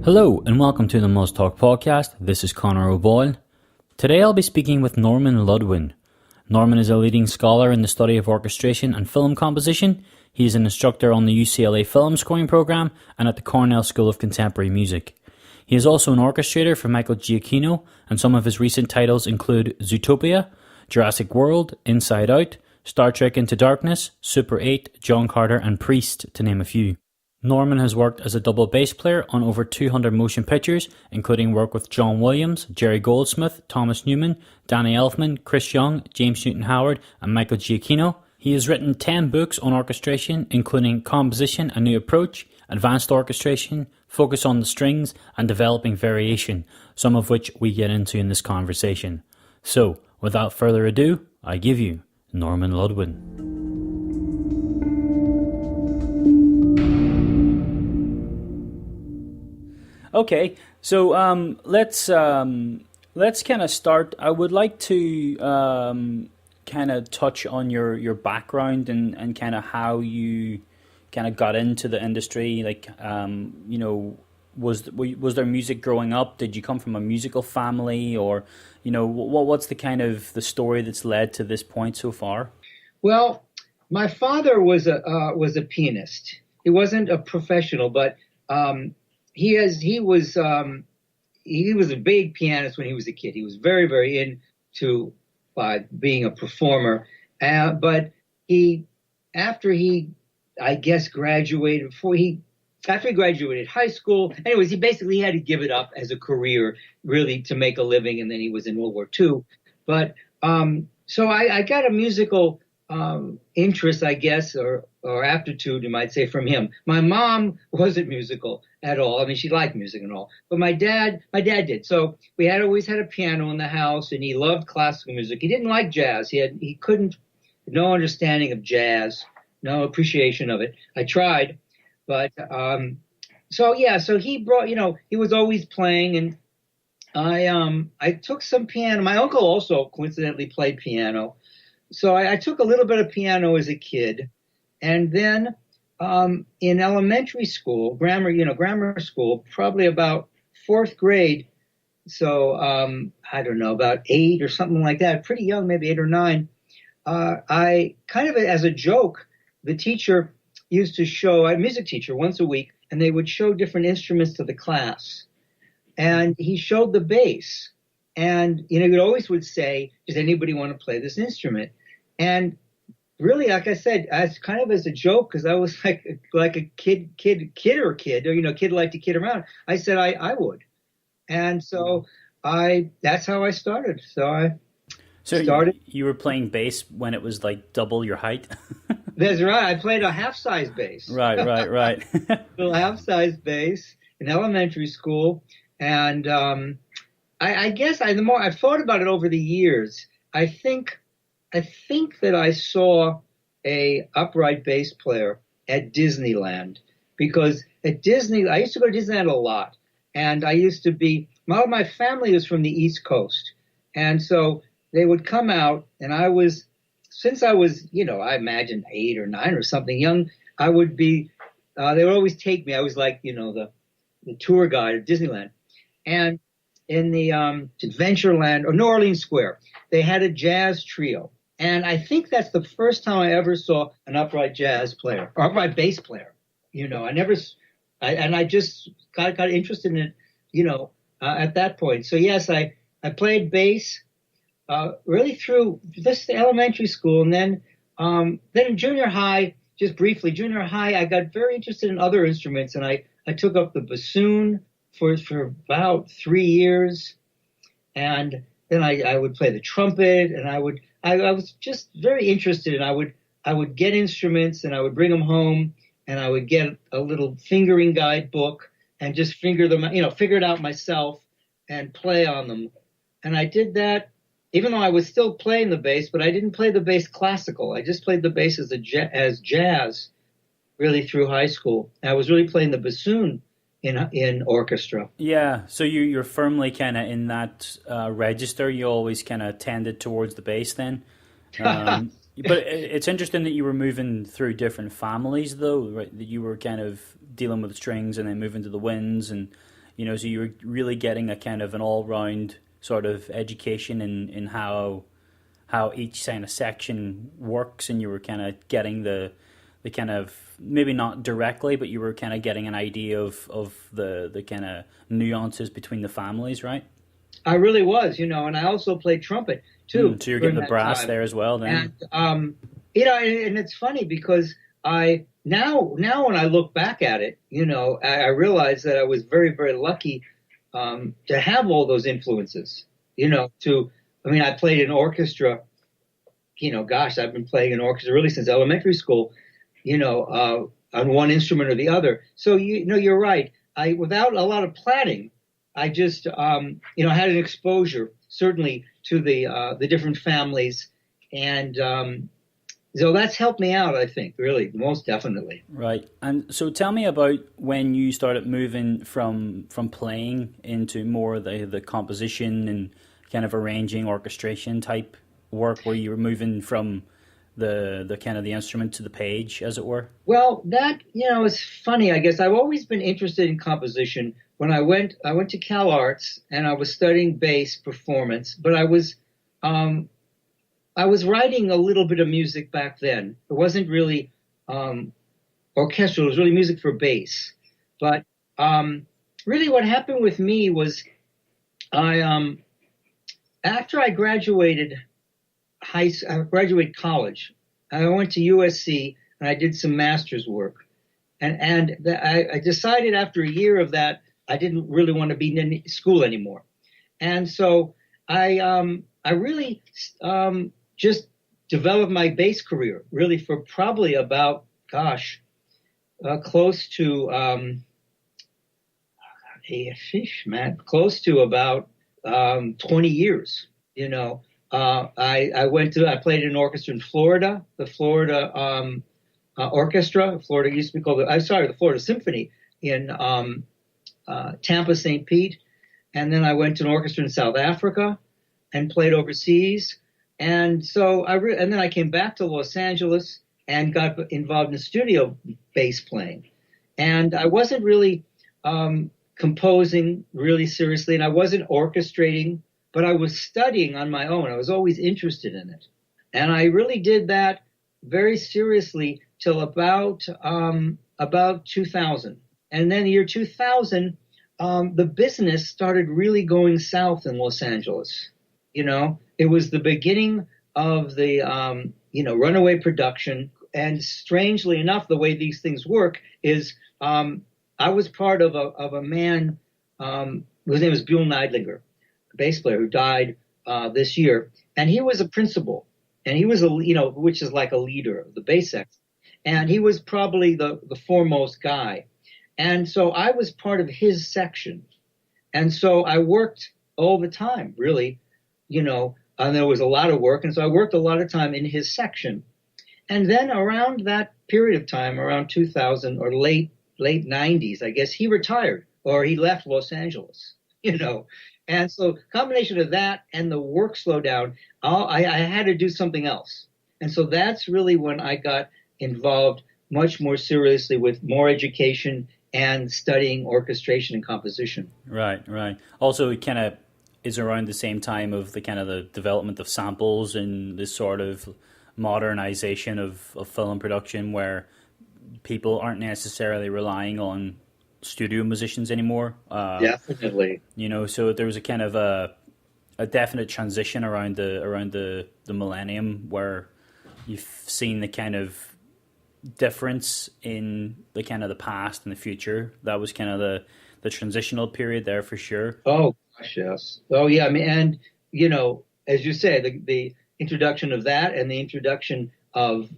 Hello and welcome to the Must Talk podcast. This is Conor O'Boyle. Today I'll be speaking with Norman Ludwin. Norman is a leading scholar in the study of orchestration and film composition. He is an instructor on the UCLA Film Scoring Program and at the Cornell School of Contemporary Music. He is also an orchestrator for Michael Giacchino, and some of his recent titles include Zootopia, Jurassic World, Inside Out, Star Trek Into Darkness, Super 8, John Carter and Priest, to name a few. Norman has worked as a double bass player on over 200 motion pictures, including work with John Williams, Jerry Goldsmith, Thomas Newman, Danny Elfman, Chris Young, James Newton Howard, and Michael Giacchino. He has written 10 books on orchestration, including Composition, A New Approach, Advanced Orchestration, Focus on the Strings, and Developing Variation, some of which we get into in this conversation. So, without further ado, I give you Norman Ludwin. Okay, so let's kind of start. I would like to kind of touch on your background and kind of how you kind of got into the industry. Like, was there music growing up? Did you come from a musical family, or what's the kind of the story that's led to this point so far? Well, my father was a pianist. He wasn't a professional, but he was a big pianist when he was a kid. He was very, very into being a performer. But after he graduated high school, anyways, he basically had to give it up as a career, really, to make a living. And then he was in World War II. But so I got a musical interest, I guess, or aptitude, you might say, from him. My mom wasn't musical at all. I mean, she liked music and all, but my dad did. So we always had a piano in the house, and he loved classical music. He didn't like jazz. No understanding of jazz, no appreciation of it. I tried, but so he brought, he was always playing, and I took some piano. My uncle also coincidentally played piano. So I took a little bit of piano as a kid, and then in elementary school, grammar school, probably about fourth grade. So I don't know, about 8 or something like that, pretty young, maybe 8 or 9. I kind of, as a joke, the teacher used to show, a music teacher, once a week, and they would show different instruments to the class. And he showed the bass. And, he always would say, does anybody want to play this instrument? And really, like I said, as kind of as a joke, because I was like a kid like to kid around. I said I would. And so that's how I started. So started. You were playing bass when it was like double your height? That's right. I played a half-size bass. Right. Little half-size bass in elementary school. And I guess the more I've thought about it over the years, I think that I saw a upright bass player at Disneyland, because at Disney, I used to go to Disneyland a lot, and my family was from the East Coast, and so they would come out, and since I was, I imagine 8 or 9 or something young, I would be, they would always take me. I was like, the tour guide at Disneyland, and in the Adventureland or New Orleans Square, they had a jazz trio. And I think that's the first time I ever saw an upright jazz player or upright bass player. I just got interested in it, at that point. So yes, I played bass really through this elementary school, and then in junior high, just briefly, I got very interested in other instruments, and I took up the bassoon for about 3 years, and then I would play the trumpet, and I was just very interested, and I would get instruments, and I would bring them home, and I would get a little fingering guide book and just figure it out myself and play on them. And I did that, even though I was still playing the bass, but I didn't play the bass classical. I just played the bass as jazz, really, through high school. I was really playing the bassoon in orchestra. Yeah, so you're firmly kind of in that register. You always kind of tended towards the bass then. But it's interesting that you were moving through different families, though, right? That you were kind of dealing with strings and then moving to the winds, and So you were really getting a kind of an all-round sort of education in how each kind of section works, and you were kind of getting the kind of, maybe not directly, but you were kind of getting an idea of the kind of nuances between the families, right? I really was, and I also played trumpet too. So you're getting the brass there as well then. And and it's funny because I now when I look back at it, I realize that I was very, very lucky to have all those influences. I played in orchestra. Gosh, I've been playing in orchestra really since elementary school. On one instrument or the other. So you're right. Without a lot of planning, I just had an exposure certainly to the different families, and so that's helped me out, I think, really, most definitely. Right. And so tell me about when you started moving from playing into more the composition and kind of arranging, orchestration type work, where you were moving from the kind of the instrument to the page, as it were? Well, that, is funny. I guess I've always been interested in composition. When I went to Cal Arts and I was studying bass performance, but I was writing a little bit of music back then. It wasn't really orchestral. It was really music for bass. But really what happened with me was after I graduated college, I went to USC and I did some master's work. And I decided after a year of that, I didn't really want to be in school anymore. And so I really just developed my bass career really for probably about, close to, close to about 20 years, I played in an orchestra in Florida, the Florida Orchestra. Florida used to be called the Florida Symphony in Tampa, St. Pete. And then I went to an orchestra in South Africa and played overseas. And so and then I came back to Los Angeles and got involved in studio bass playing. And I wasn't really composing really seriously, and I wasn't orchestrating, but I was studying on my own. I was always interested in it. And I really did that very seriously till about 2000. And then the year 2000, the business started really going south in Los Angeles. It was the beginning of the, runaway production. And strangely enough, the way these things work is I was part of a man whose name was Buell Neidlinger, a bass player who died this year. And he was a principal. And he was, which is like a leader of the bass section. And he was probably the foremost guy. And so I was part of his section. And so I worked all the time, really, and there was a lot of work. And so I worked a lot of time in his section. And then around that period of time, around 2000 or late 90s, I guess, he retired or he left Los Angeles, And so combination of that and the work slowdown, I had to do something else. And so that's really when I got involved much more seriously with more education and studying orchestration and composition. Right. Also, it kind of is around the same time of the kind of the development of samples and this sort of modernization of film production, where people aren't necessarily relying on studio musicians anymore. Definitely. So there was a kind of a definite transition around the millennium, where you've seen the kind of difference in the kind of the past and the future. That was kind of the transitional period there for sure. Oh gosh, yes. Oh yeah. And as you say, the introduction of that and the introduction of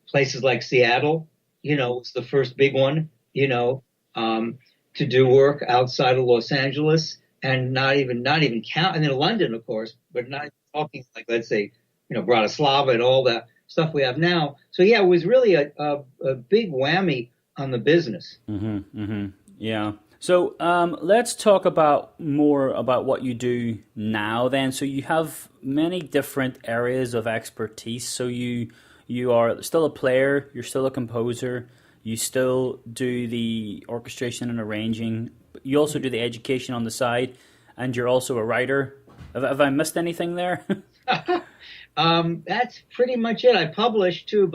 places like Seattle, was the first big one, to do work outside of Los Angeles, and not even count, and then London, of course, but not talking like, let's say, Bratislava and all that stuff we have now. So yeah, it was really a big whammy on the business. Yeah. So let's talk more about what you do now then. So you have many different areas of expertise. So you are still a player, you're still a composer, you still do the orchestration and arranging. you also do the education on the side, and you're also a writer. Have I missed anything there? That's pretty much it. I publish too,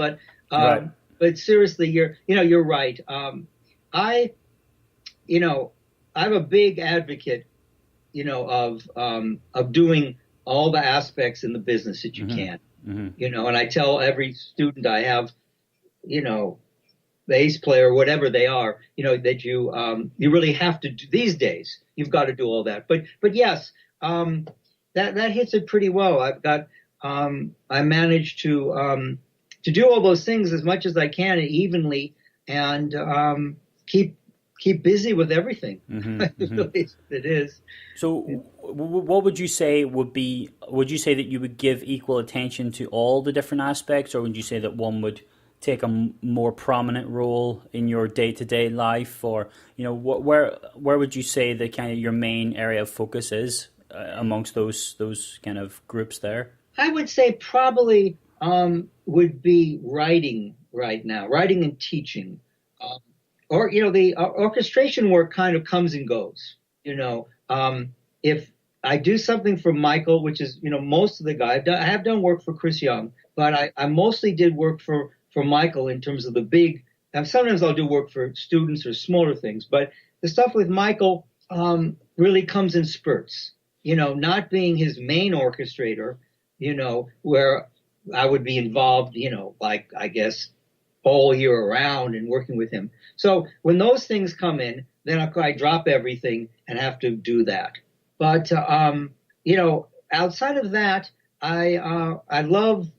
Right. but seriously, you're right. I, I'm a big advocate, of doing all the aspects in the business that you can, and I tell every student I have, bass player, whatever they are, that you really have to do these days. You've got to do all that. But yes, that hits it pretty well. I managed to do all those things as much as I can evenly, and keep busy with everything. It is. So what would you say would you say that you would give equal attention to all the different aspects, or would you say that one would take a more prominent role in your day-to-day life, or where would you say the kind of your main area of focus is amongst those kind of groups there? I would say probably would be writing right now, writing and teaching, or the orchestration work kind of comes and goes. If I do something for Michael, which is most of the guy I have done work for Chris Young, but I mostly did work for Michael in terms of the big. And sometimes I'll do work for students or smaller things, but the stuff with Michael really comes in spurts. Not being his main orchestrator, where I would be involved, like I guess all year around and working with him. So when those things come in, then I drop everything and have to do that. But outside of that, I love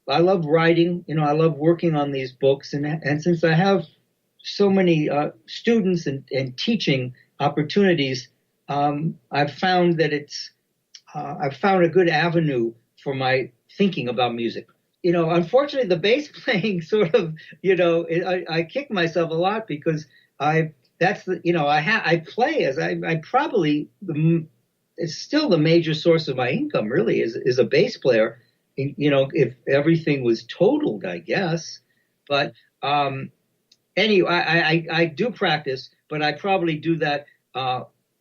writing. I love working on these books, and since I have so many students and teaching opportunities, I've found that I've found a good avenue for my thinking about music. Unfortunately, the bass playing sort of, I kick myself a lot because I play as I probably it's still the major source of my income. Really, is a bass player. If everything was totaled, I guess. But anyway, I do practice, but I probably do that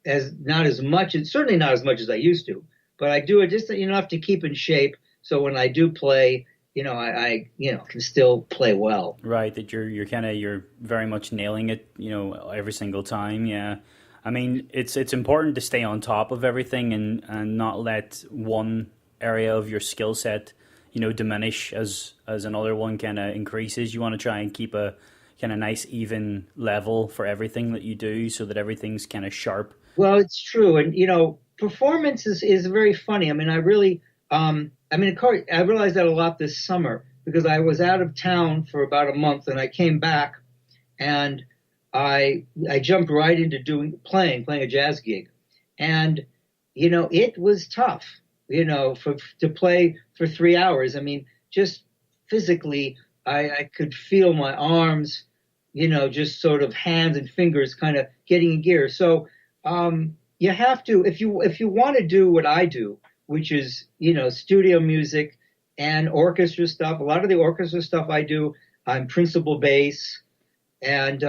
as not as much, and certainly not as much as I used to. But I do it just enough to keep in shape. So when I do play, I can still play well. Right, that you're very much nailing it, every single time. Yeah, I mean it's important to stay on top of everything and not let one area of your skill set, diminish as another one kind of increases. You want to try and keep a kind of nice even level for everything that you do, so that everything's kind of sharp. Well, it's true, and performance is very funny. I mean, I really. I realized that a lot this summer because I was out of town for about a month and I came back and I jumped right into playing a jazz gig. And, it was tough, to play for 3 hours. I mean, just physically, I could feel my arms, just sort of hands and fingers kind of getting in gear. So, you have to, if you want to do what I do, which is, studio music and orchestra stuff. A lot of the orchestra stuff I do, I'm principal bass. And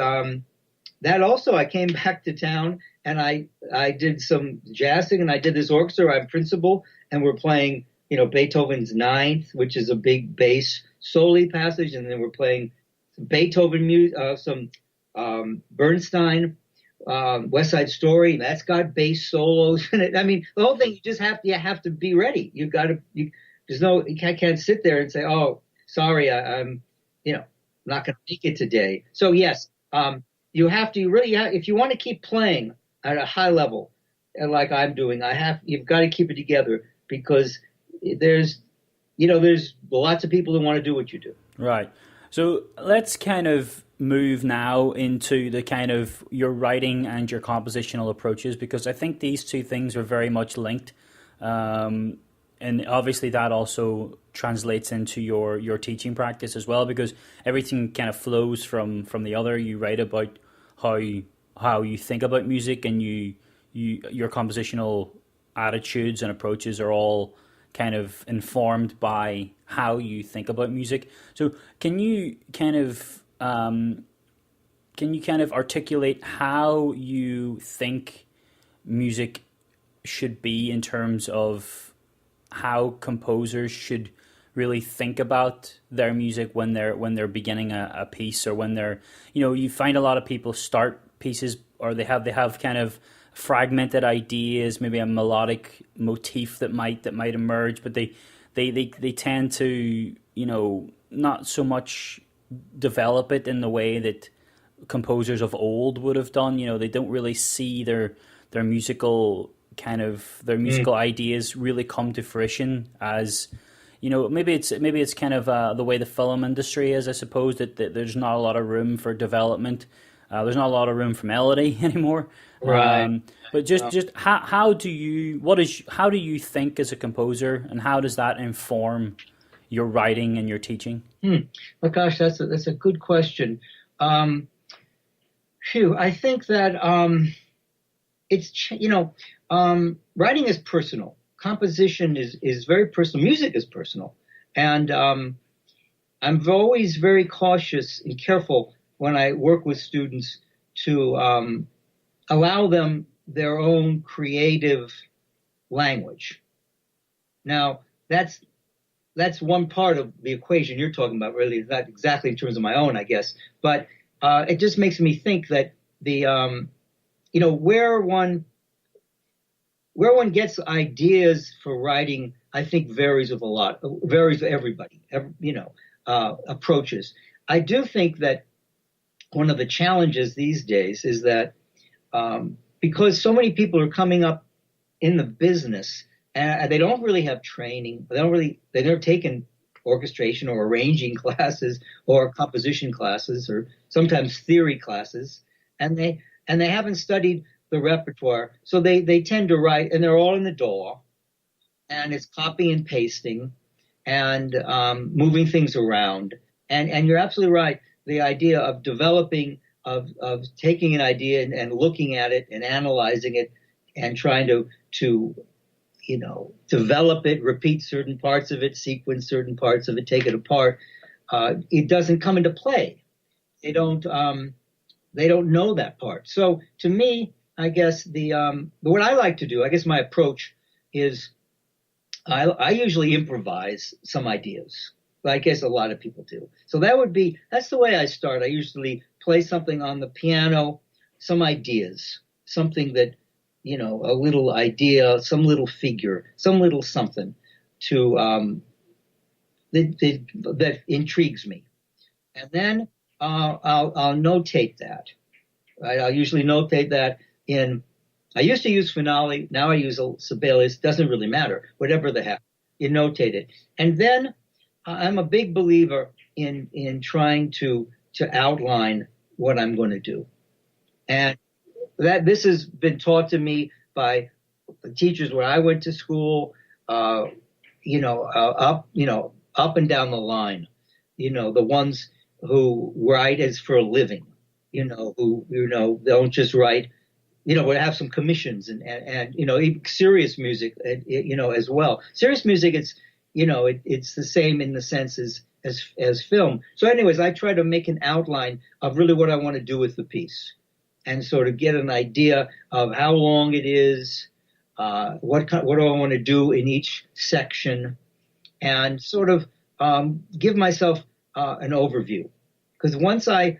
that also, I came back to town and I did some jazzing and I did this orchestra. I'm principal and we're playing, Beethoven's Ninth, which is a big bass soli passage. And then we're playing some Beethoven music, some Bernstein, West Side Story, that's got bass solos in it. I mean, the whole thing, you have to be ready. You can't sit there and say, oh, sorry, I'm not going to make it today. So yes, you have to if you want to keep playing at a high level, like I'm doing, you've got to keep it together because there's lots of people who want to do what you do. Right. So let's kind of move now into the kind of your writing and your compositional approaches, because I think these two things are very much linked. And obviously that also translates into your teaching practice as well, because everything kind of flows from the other. You write about how you think about music, and your compositional attitudes and approaches are all kind of informed by how you think about music. So can you kind of can you kind of articulate how you think music should be in terms of how composers should really think about their music when they're beginning a piece, or when they're, you find a lot of people start pieces, or they have kind of fragmented ideas, maybe a melodic motif that might emerge, but they tend to, not so much develop it in the way that composers of old would have done. They don't really see their musical ideas really come to fruition as, maybe it's kind of the way the film industry is, I suppose, that there's not a lot of room for development. There's not a lot of room for melody anymore. Right. But just how do you think as a composer, and how does that inform your writing and your teaching? Oh gosh, that's a good question. I think that it's writing is personal. Composition is very personal. Music is personal, and I'm always very cautious and careful when I work with students to allow them their own creative language. Now, that's one part of the equation you're talking about, really, not exactly in terms of my own, I guess, but it just makes me think that the where one gets ideas for writing, I think varies with everybody, approaches. I do think that one of the challenges these days is that because so many people are coming up in the business and they don't really have training, they've never taken orchestration or arranging classes or composition classes or sometimes theory classes, and they haven't studied the repertoire, so they tend to write, and they're all in the DAW, and it's copy and pasting and moving things around. And you're absolutely right. The idea of developing, of taking an idea and looking at it and analyzing it and trying to develop it, repeat certain parts of it, sequence certain parts of it, take it apart. It doesn't come into play. They don't know that part. So to me, I guess what I like to do, I guess my approach is I usually improvise some ideas. I guess a lot of people do. So that's the way I start. I usually play something on the piano, some ideas, something that, a little idea, some little figure, some little something to, that intrigues me. And then, I'll notate that. Right? I'll usually notate that I used to use Finale. Now I use Sibelius. Doesn't really matter. Whatever the heck. You notate it. And then, I'm a big believer in trying to outline what I'm going to do. And this has been taught to me by the teachers where I went to school, up and down the line, the ones who write as for a living, who, don't just write, we have some commissions and even serious music, as well. Serious music, it's the same in the sense as film. So anyways, I try to make an outline of really what I want to do with the piece and sort of get an idea of how long it is, what do I want to do in each section, and sort of give myself an overview. Because once I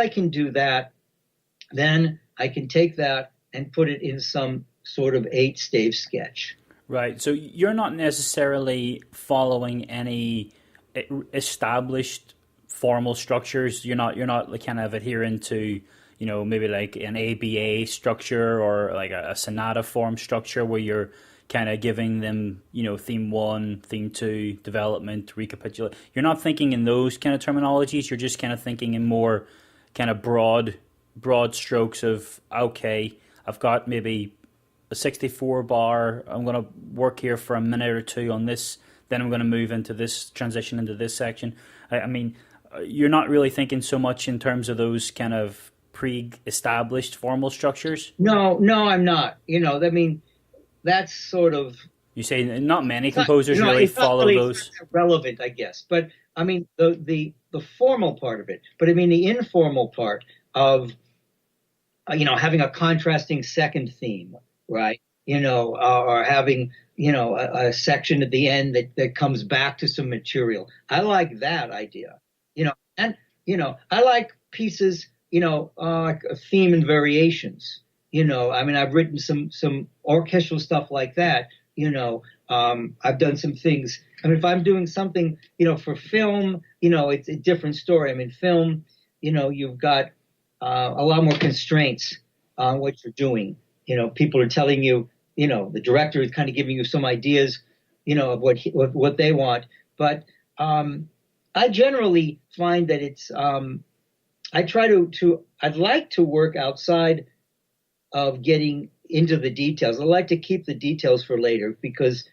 can do that, then I can take that and put it in some sort of 8-stave sketch. Right. So you're not necessarily following any established formal structures. You're not like kind of adhering to, maybe like an ABA structure or like a sonata form structure where you're kind of giving them, theme 1, theme 2, development, recapitulate. You're not thinking in those kind of terminologies. You're just kind of thinking in more kind of broad strokes of, okay, I've got maybe a 64 bar. I'm going to work here for a minute or two on this. Then I'm going to move into this, transition into this section. I mean, you're not really thinking so much in terms of those kind of pre-established formal structures? No, I'm not. That's sort of... You say not many composers really follow those? It's relevant, I guess. But, I mean, the formal part of it. But, I mean, the informal part, of having a contrasting second theme, right? Or having, a section at the end that comes back to some material. I like that idea, and, I like pieces, like a theme and variations, I mean, I've written some orchestral stuff like that, I've done some things. I mean, if I'm doing something, for film, it's a different story. I mean, film, you've got a lot more constraints on what you're doing. People are telling you, the director is kind of giving you some ideas, of what they want. But I generally find that it's I try I'd like to work outside of getting into the details. I like to keep the details for later because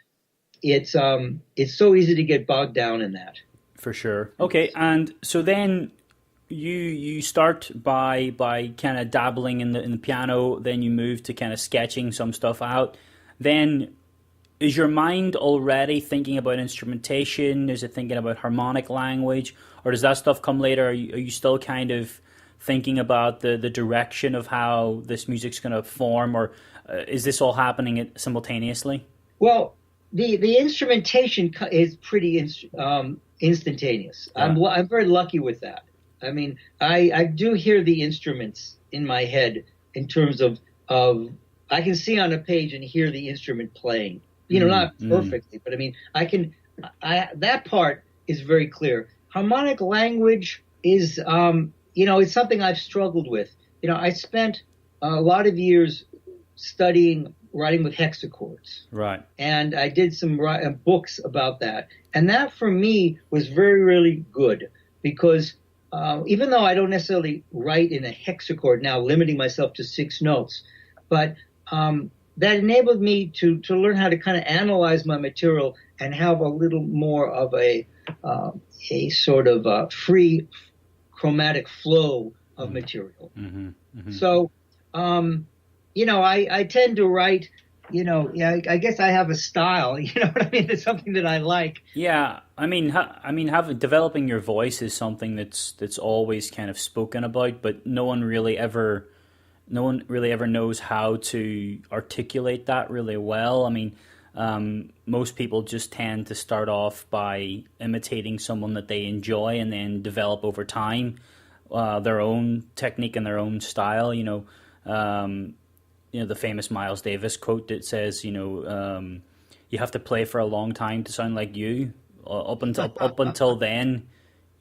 it's so easy to get bogged down in that. For sure. Okay, and so then you start by kind of dabbling in the piano, then you move to kind of sketching some stuff out. Then is your mind already thinking about instrumentation? Is it thinking about harmonic language, or does that stuff come later? Are you still kind of thinking about the direction of how this music's going to form, or is this all happening simultaneously? Well, the instrumentation is pretty instantaneous. Yeah. I'm very lucky with that. I mean, I do hear the instruments in my head in terms of I can see on a page and hear the instrument playing. Not perfectly, but I mean, that part is very clear. Harmonic language is, it's something I've struggled with. I spent a lot of years studying writing with hexachords. Right. And I did some books about that. And that for me was very, really good because even though I don't necessarily write in a hexachord now, limiting myself to 6 notes, but that enabled me to learn how to kind of analyze my material and have a little more of a sort of free chromatic flow of material. Mm-hmm, mm-hmm. So, I tend to write, I guess I have a style, you know what I mean? It's something that I like. Yeah. I mean, developing your voice is something that's always kind of spoken about, but no one really ever knows how to articulate that really well. I mean, most people just tend to start off by imitating someone that they enjoy and then develop over time their own technique and their own style. The famous Miles Davis quote that says, you have to play for a long time to sound like you. Up until then,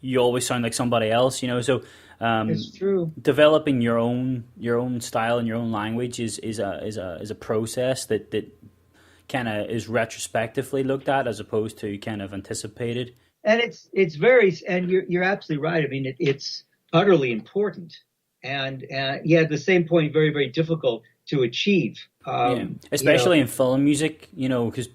you always sound like somebody else. So it's true. Developing your own style and your own language is a process that kind of is retrospectively looked at as opposed to kind of anticipated. And it's very, and you're absolutely right. I mean, it's utterly important, and at the same point, very, very difficult to achieve. Especially in film music, because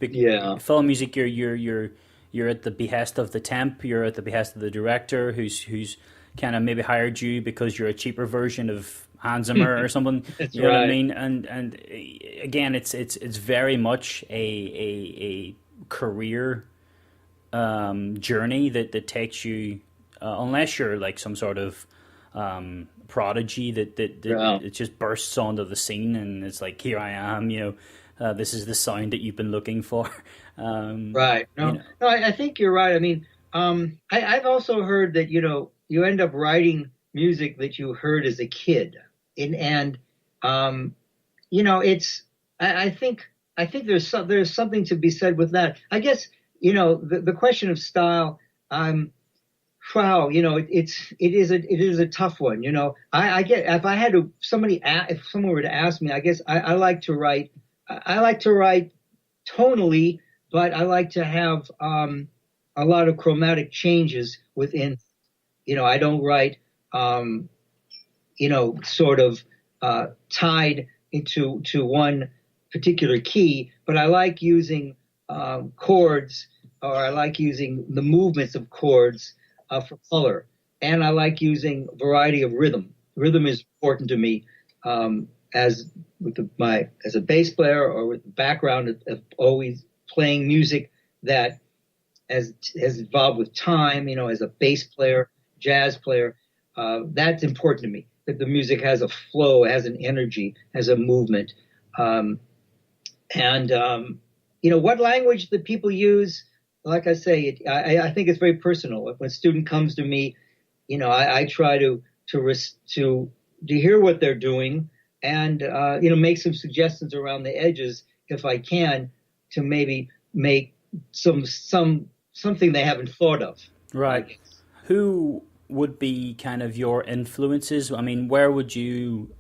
film music, you're at the behest of the temp, you're at the behest of the director who's kind of maybe hired you because you're a cheaper version of Hans Zimmer or something. That's you know right. what I mean? And again, it's very much a career journey that takes you, unless you're like some sort of prodigy that it just bursts onto the scene and it's like, here I am, this is the sound that you've been looking for. Right. No, I think you're right. I mean, I've also heard that, you end up writing music that you heard as a kid. I think there's something to be said with that. I guess, the question of style, wow, it is a tough one. I get, if someone were to ask me, I guess I like to write tonally, but I like to have a lot of chromatic changes within. I don't write, sort of tied into one particular key, but I like using chords, or I like using the movements of chords for color, and I like using variety of rhythm. Rhythm is important to me as a bass player or with the background of always playing music that has evolved with time. As a bass player, jazz player, that's important to me. that the music has a flow, has an energy, has a movement. And what language that people use, like I say, I think it's very personal. When a student comes to me, I try to hear what they're doing and make some suggestions around the edges if I can, to maybe make something they haven't thought of. Right. Who would be kind of your influences? I mean, where would you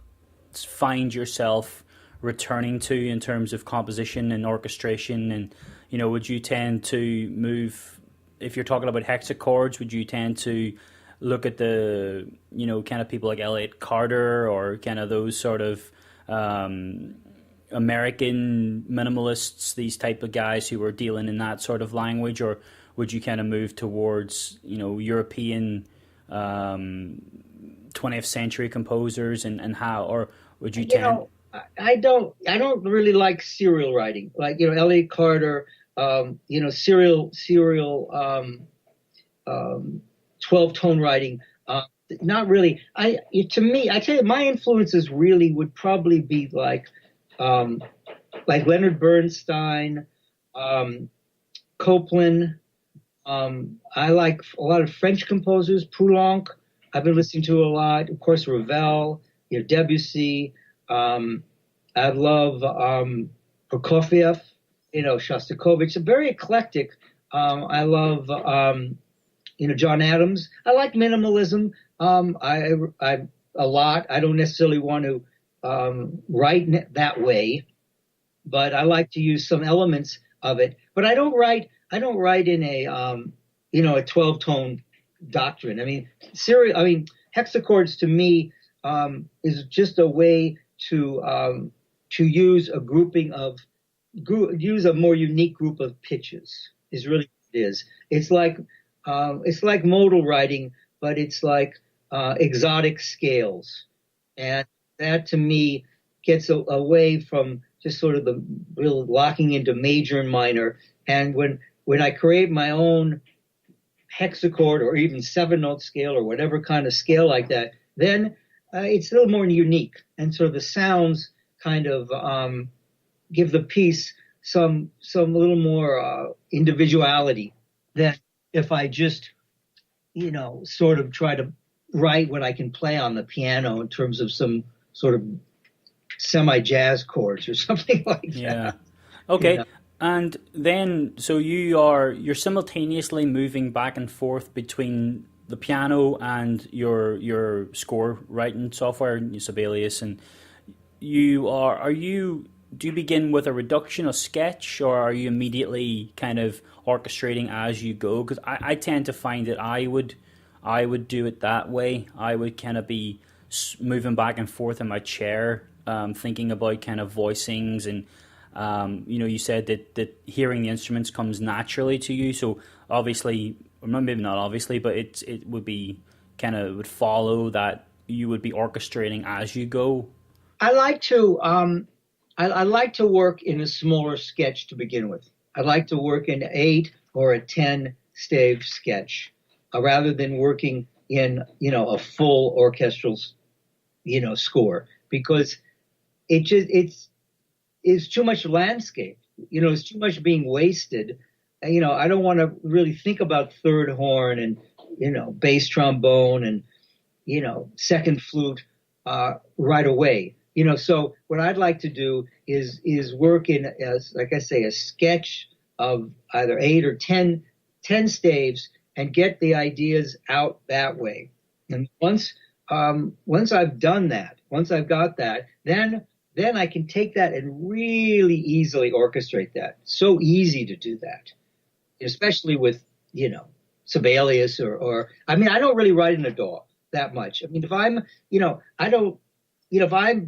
find yourself returning to in terms of composition and orchestration? And, would you tend to move, if you're talking about hexachords, would you tend to look at the, kind of people like Elliott Carter or kind of those sort of American minimalists, these type of guys who are dealing in that sort of language? Or would you kind of move towards, European 20th century composers and how, or would you tend? I don't really like serial writing, like, Elliott Carter, serial 12-tone writing. Not really. To me, I tell you, my influences really would probably be like Leonard Bernstein, Copland. I like a lot of French composers, Poulenc. I've been listening to a lot. Of course, Ravel, Debussy. I love Prokofiev, Shostakovich. It's very eclectic. I love John Adams. I like minimalism. I a lot. I don't necessarily want to write that way, but I like to use some elements of it. But I don't write in a a 12-tone doctrine. I mean, hexachords to me is just a way to use a use a more unique group of pitches. Is really what it is. It's like modal writing, but it's like exotic scales, and that to me gets away from just sort of the real locking into major and minor. And when I create my own hexachord or even 7-note scale or whatever kind of scale like that, then it's a little more unique, and so the sounds kind of give the piece some little more individuality than if I just sort of try to write what I can play on the piano in terms of some sort of semi-jazz chords or something like that. Yeah. Okay. And then, so you're simultaneously moving back and forth between the piano and your score writing software, Sibelius, and do you begin with a reduction, a sketch, or are you immediately kind of orchestrating as you go? Because I tend to find that I would do it that way. I would kind of be moving back and forth in my chair, thinking about kind of voicings and. You said that hearing the instruments comes naturally to you. So obviously, or maybe not obviously, but it would be kind of would follow that you would be orchestrating as you go. I like to I like to work in a smaller sketch to begin with. I like to work in 8 or a 10 stave sketch rather than working in a full orchestral score, because it's too much landscape. It's too much being wasted. I don't want to really think about third horn and, bass trombone and, second flute right away. So what I'd like to do is work in, like I say, a sketch of either 8 or 10 staves and get the ideas out that way. And once I've done that, once I've got that, then I can take that and really easily orchestrate that. So easy to do that, especially with, Sibelius or I don't really write in a DAW that much. I mean, if I'm, if I've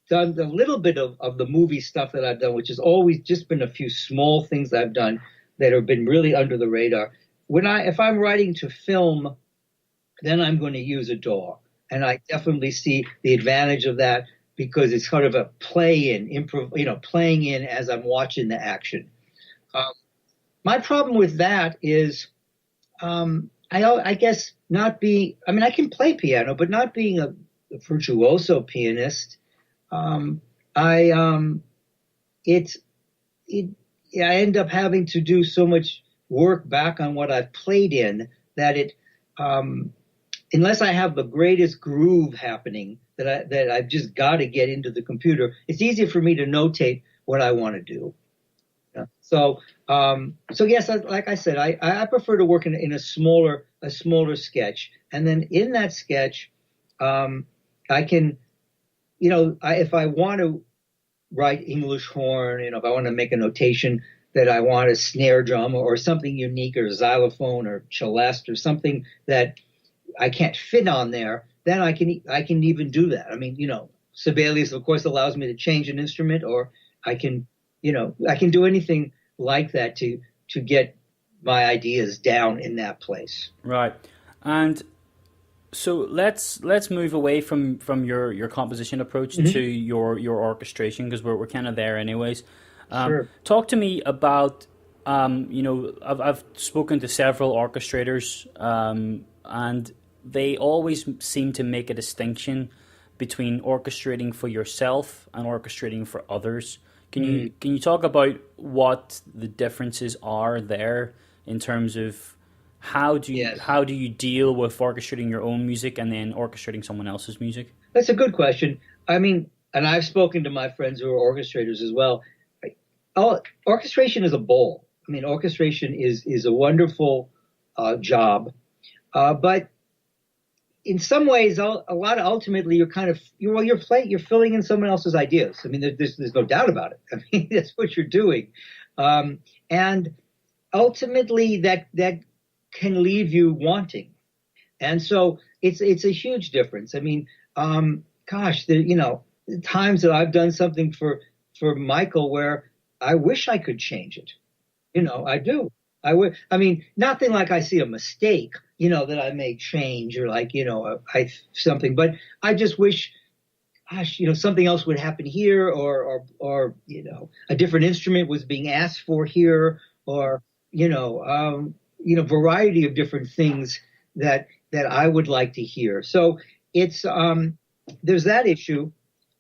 done a little bit of the movie stuff that I've done, which has always just been a few small things that I've done that have been really under the radar. If I'm writing to film, then I'm going to use a DAW. And I definitely see the advantage of that, because it's sort of a playing in as I'm watching the action. My problem with that is, I guess not being, I can play piano, but not being virtuoso pianist, I I end up having to do so much work back on what I've played in that unless I have the greatest groove happening that I've just got to get into the computer, it's easier for me to notate what I want to do. Yeah. So yes, like I said, I prefer to work in a smaller sketch, and then in that sketch, I can, if I want to write English horn, if I want to make a notation that I want a snare drum or something unique or xylophone or celeste or something that I can't fit on there, then I can even do that. I mean, Sibelius, of course, allows me to change an instrument, or I can do anything like that to get my ideas down in that place. Right. And so let's move away from your composition approach to your orchestration, because we're kind of there anyways. Sure. Talk to me about I've spoken to several orchestrators, and they always seem to make a distinction between orchestrating for yourself and orchestrating for others. Can you talk about what the differences are there in terms of how do you deal with orchestrating your own music and then orchestrating someone else's music? That's a good question. I mean, and I've spoken to my friends who are orchestrators as well. Orchestration is a bowl. I mean, orchestration is a wonderful job, but in some ways, ultimately, you're filling in someone else's ideas. I mean, there's no doubt about it. I mean, that's what you're doing, and ultimately, that can leave you wanting, and so it's a huge difference. I mean, the times that I've done something for Michael where I wish I could change it. I do. I mean, nothing like I see a mistake, that I may change or something, but I just wish, something else would happen here or a different instrument was being asked for here or, variety of different things that I would like to hear. So it's, there's that issue.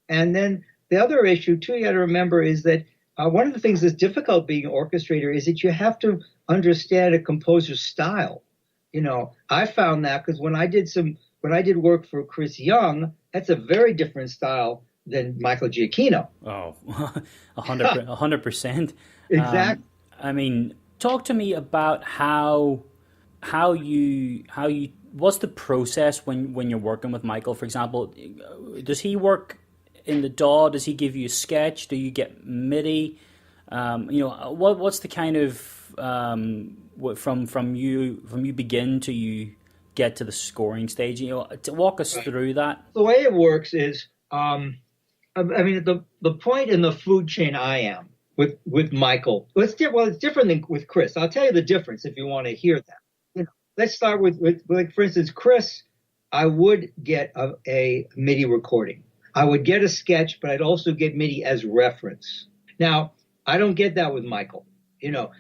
And then the other issue too, you got to remember is that one of the things that's difficult being an orchestrator is that you have to understand a composer's style. I found that because when I did work for Chris Young, that's a very different style than Michael Giacchino. Oh, 100%. Exactly. I mean, talk to me about how you what's the process when you're working with Michael, for example? Does he work in the DAW? Does he give you a sketch? Do you get MIDI? What's the kind of from you begin to you get to the scoring stage? To walk us through that. The way it works is, the point in the food chain I am with Michael. It's different than with Chris. I'll tell you the difference if you want to hear that. Let's start with for instance, Chris. I would get a MIDI recording. I would get a sketch, but I'd also get MIDI as reference. Now, I don't get that with Michael,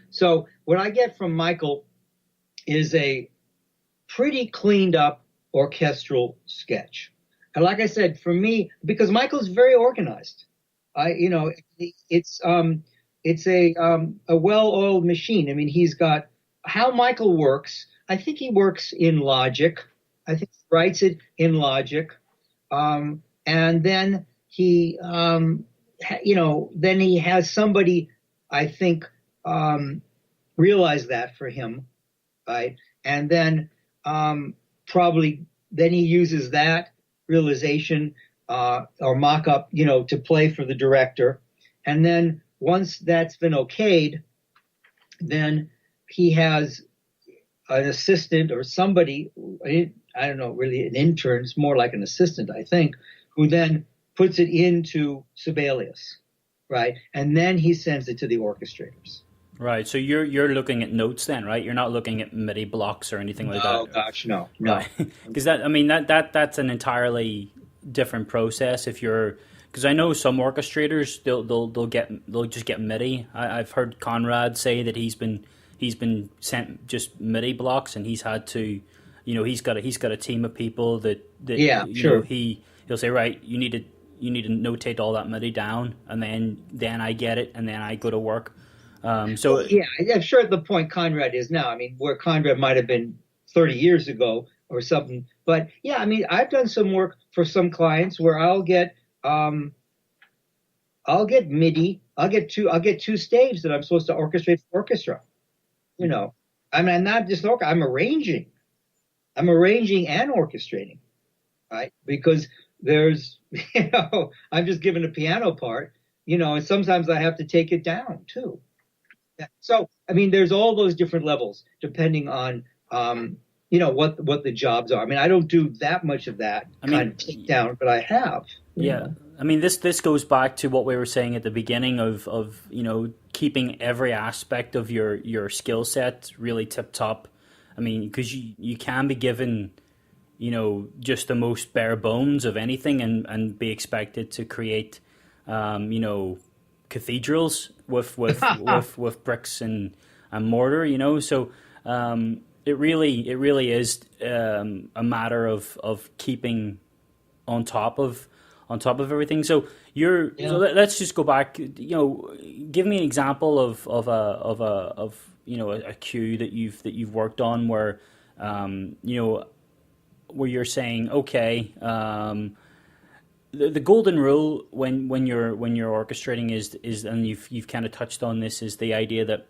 So what I get from Michael is a pretty cleaned up orchestral sketch. And like I said, for me, because Michael's very organized, it's a well-oiled machine. I mean, he's got how Michael works. I think he works in Logic. I think he writes it in Logic. And then he, then he has somebody, I think, realize that for him, right? And then probably then he uses that realization or mock-up, to play for the director. And then once that's been okayed, then he has an assistant or somebody, I don't know, really an intern, it's more like an assistant, I think, who then puts it into Sibelius, right? And then he sends it to the orchestrators. Right. So you're looking at notes then, right? You're not looking at MIDI blocks or anything like that. Oh gosh, no. Right. Because that's an entirely different process. Because I know some orchestrators they'll just get MIDI. I've heard Conrad say that he's been sent just MIDI blocks, and he's had to, he's got a team of people that yeah, sure. he'll say, right, you need to notate all that MIDI down, and then I get it, and then I go to work. Yeah, I'm sure at the point Conrad is now. I mean, where Conrad might have been 30 years ago or something. But yeah, I mean, I've done some work for some clients where I'll get MIDI. I'll get two staves that I'm supposed to orchestrate for orchestra. You know, I mean, I'm not just I'm arranging and orchestrating, right? Because there's, I'm just given a piano part, and sometimes I have to take it down too. So, I mean, there's all those different levels depending on, what the jobs are. I mean, I don't do that much of that kind of takedown, but I have. Yeah. I mean, this goes back to what we were saying at the beginning of keeping every aspect of your skill set really tip top. I mean, because you can be given, just the most bare bones of anything and be expected to create, cathedrals with with bricks and mortar, so it really is a matter of keeping on top of everything. So so let's just go back. Give me an example of a cue that you've worked on where where you're saying, okay, the golden rule when you're orchestrating is and you've kind of touched on this, is the idea that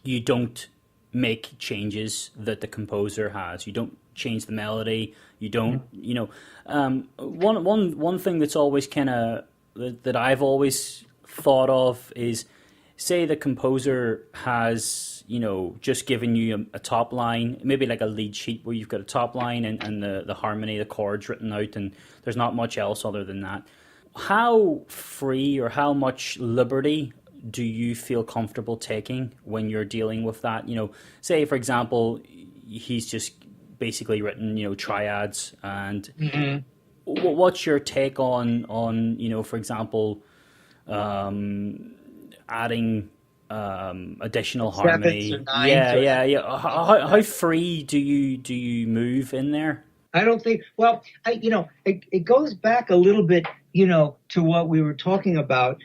you don't make changes that the composer has. You don't change the melody. You don't, one thing that's always kind of that I've always thought of is, say the composer has, just given you a top line, maybe like a lead sheet where you've got a top line and the harmony, the chords written out, and there's not much else other than that. How free or how much liberty do you feel comfortable taking when you're dealing with that? Say, for example, he's just basically written, triads, and what's your take on for example, adding additional harmony? Yeah. How free do you move in there? I don't think. Well, it goes back a little bit, to what we were talking about,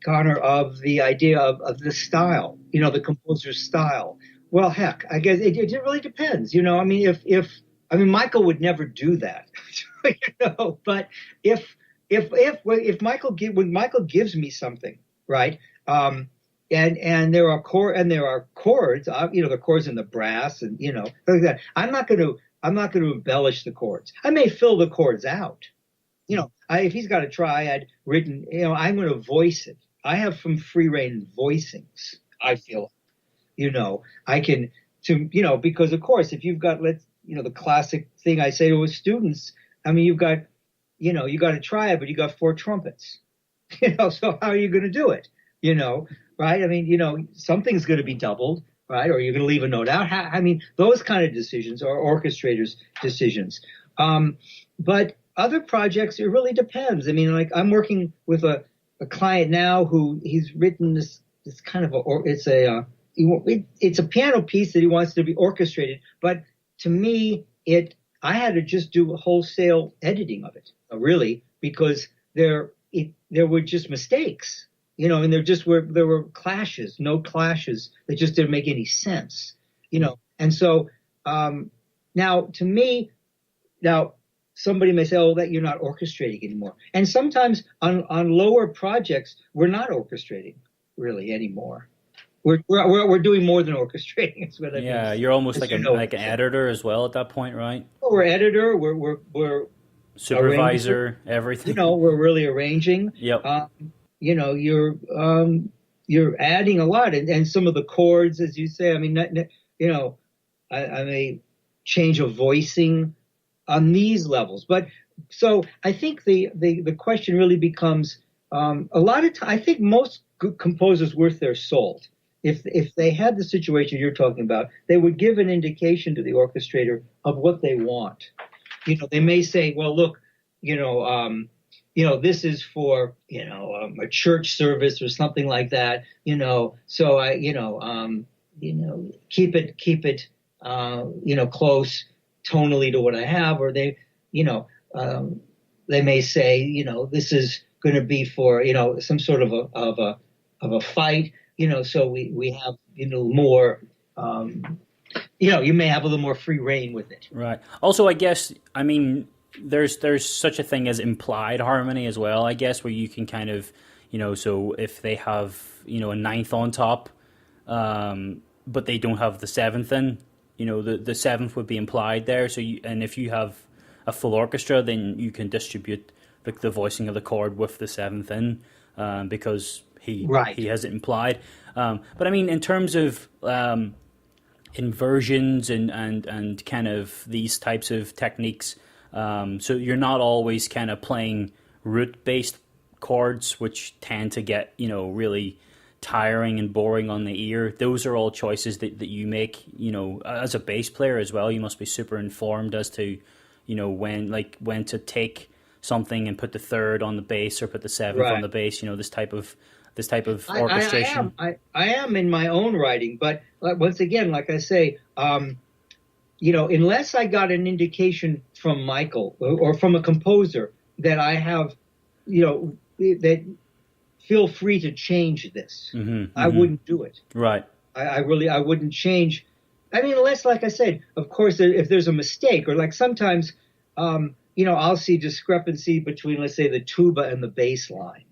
Conor, of the idea of the style, the composer's style. Well, heck, I guess it really depends. I mean, if Michael would never do that, but if Michael gives me something, right? And there are chords, the chords in the brass and, like that. I'm not going to embellish the chords. I may fill the chords out. If he's got a triad written, I'm going to voice it. I have some free rein voicings, I feel. I can, because of course, if you've got, the classic thing I say to students, I mean, you got a triad, but you got 4 trumpets, so how are you going to do it? Right? I mean, something's going to be doubled, right? Or you're going to leave a note out. I mean, those kind of decisions are orchestrators' decisions. But other projects, it really depends. I mean, like I'm working with a client now who he's written this kind of it's a piano piece that he wants to be orchestrated. But to me, I had to just do a wholesale editing of it, really, because there were just mistakes. And there were clashes, no clashes that just didn't make any sense, And so, now to me, somebody may say, oh, that you're not orchestrating anymore. And sometimes on lower projects, we're not orchestrating really anymore. We're doing more than orchestrating. Is what I mean. You're almost like an editor as well at that point, right? Well, we're editor. We're supervisor, everything. We're really arranging. Yep. You're adding a lot, and some of the chords, as you say. I mean, I may change a voicing on these levels, but so I think the question really becomes a lot of time. I think most good composers worth their salt, if they had the situation you're talking about, they would give an indication to the orchestrator of what they want. They may say, well, look, this is for, a church service or something like that, so I, keep it, close tonally to what I have, or they, they may say, this is going to be for, some sort of a fight, so we have, more, you may have a little more free reign with it. Right. Also, I guess, I mean, there's such a thing as implied harmony as well, I guess, where you can kind of, so if they have, a ninth on top, but they don't have the seventh in, the seventh would be implied there. So and if you have a full orchestra, then you can distribute the voicing of the chord with the seventh in, because he has it implied. But I mean, in terms of inversions and kind of these types of techniques, so you're not always kind of playing root-based chords, which tend to get, really tiring and boring on the ear. Those are all choices that you make, as a bass player as well. You must be super informed as to, when to take something and put the third on the bass or put the seventh on the bass, this type of orchestration. I am in my own writing, but once again, like I say, unless I got an indication from Michael or from a composer that I have, that feel free to change this, I wouldn't do it. Right. I wouldn't change. I mean, unless, like I said, of course, if there's a mistake, or like sometimes, I'll see discrepancy between, let's say, the tuba and the bass line,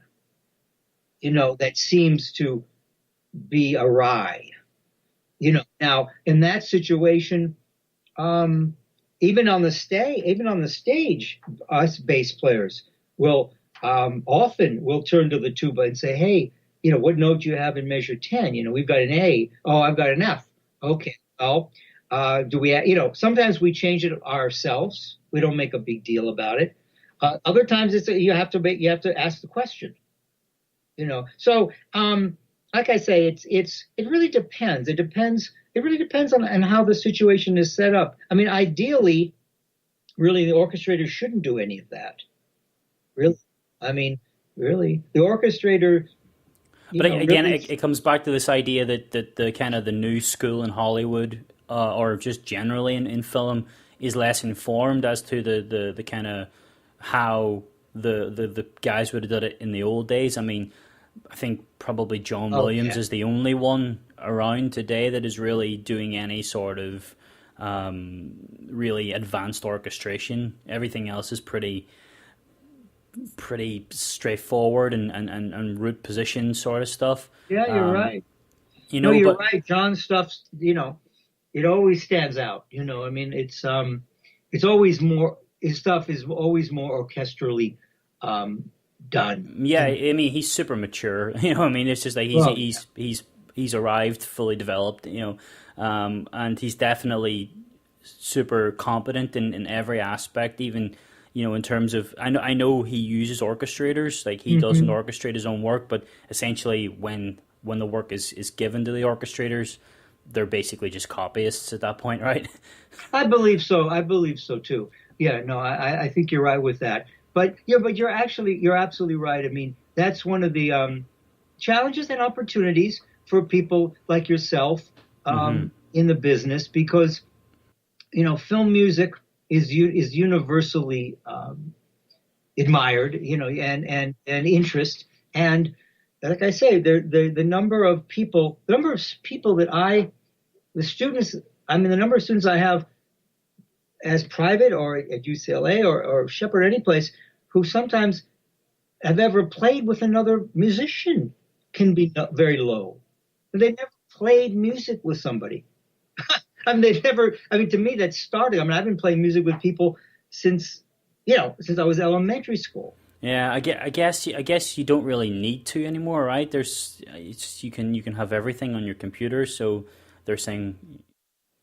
that seems to be awry. Now in that situation, even on the stage, us bass players will often will turn to the tuba and say, hey, what note do you have in measure 10? We've got an A. Oh, I've got an F. Okay. Well, do we, sometimes we change it ourselves. We don't make a big deal about it. Other times you have to ask the question, So, like I say, it really depends. It really depends on how the situation is set up. I mean, ideally, really, the orchestrator shouldn't do any of that. Really. I mean, really, the orchestrator. But again, really, it comes back to this idea that the kind of the new school in Hollywood, or just generally in film, is less informed as to the kind of how the guys would have done it in the old days. I mean, I think probably John Williams is the only one around today that is really doing any sort of really advanced orchestration. Everything else is pretty straightforward and root position sort of stuff. Yeah, you're right. You're right. John's stuff's, it always stands out. I mean, it's always more. His stuff is always more orchestrally done. Yeah, I mean, he's super mature. I mean, it's just like he's arrived fully developed. And he's definitely super competent in every aspect, even. In terms of, I know he uses orchestrators, like he doesn't orchestrate his own work, but essentially when the work is given to the orchestrators, they're basically just copyists at that point, right? I believe so too. Yeah, no, I think you're right with that. But you're absolutely right. I mean, that's one of the challenges and opportunities for people like yourself in the business, because film music is universally admired, and interest. And like I say, the number of people that the number of students I have as private or at UCLA or Shepherd, any place, who sometimes have ever played with another musician can be very low. They never played music with somebody. I mean, to me, that's starting. I mean, I've been playing music with people since I was elementary school. Yeah, I guess you don't really need to anymore, right? You can have everything on your computer, so they're saying.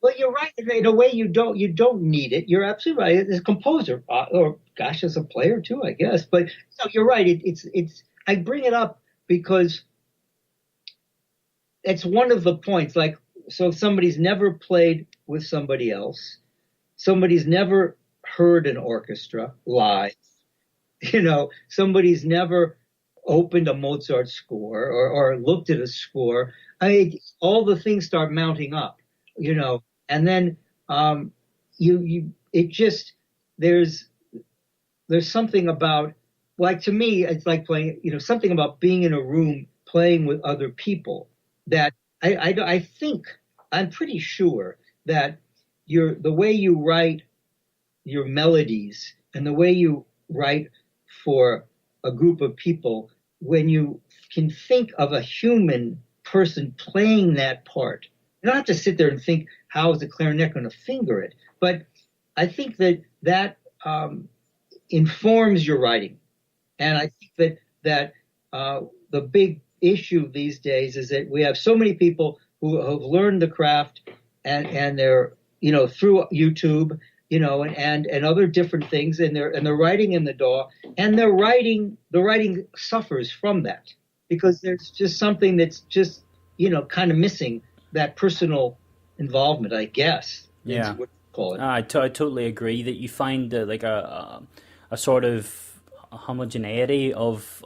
Well, you're right. In a way, you don't need it. You're absolutely right. As a composer, or gosh, as a player too, I guess. But no, you're right. It's. I bring it up because it's one of the points. Like, so if somebody's never played with somebody else, somebody's never heard an orchestra live, somebody's never opened a Mozart score or looked at a score. I mean, all the things start mounting up, and then there's there's something about, like, to me, it's like playing, something about being in a room playing with other people that I think, I'm pretty sure that the way you write your melodies and the way you write for a group of people, when you can think of a human person playing that part, you don't have to sit there and think, how is the clarinet going to finger it? But I think that informs your writing. And I think that the big issue these days is that we have so many people who have learned the craft, and they're, through YouTube, and other different things, and they're writing in the DAW, and the writing suffers from that, because there's just something that's just, kind of missing, that personal involvement, I guess. Yeah. What you call it. I totally agree that you find like a sort of homogeneity of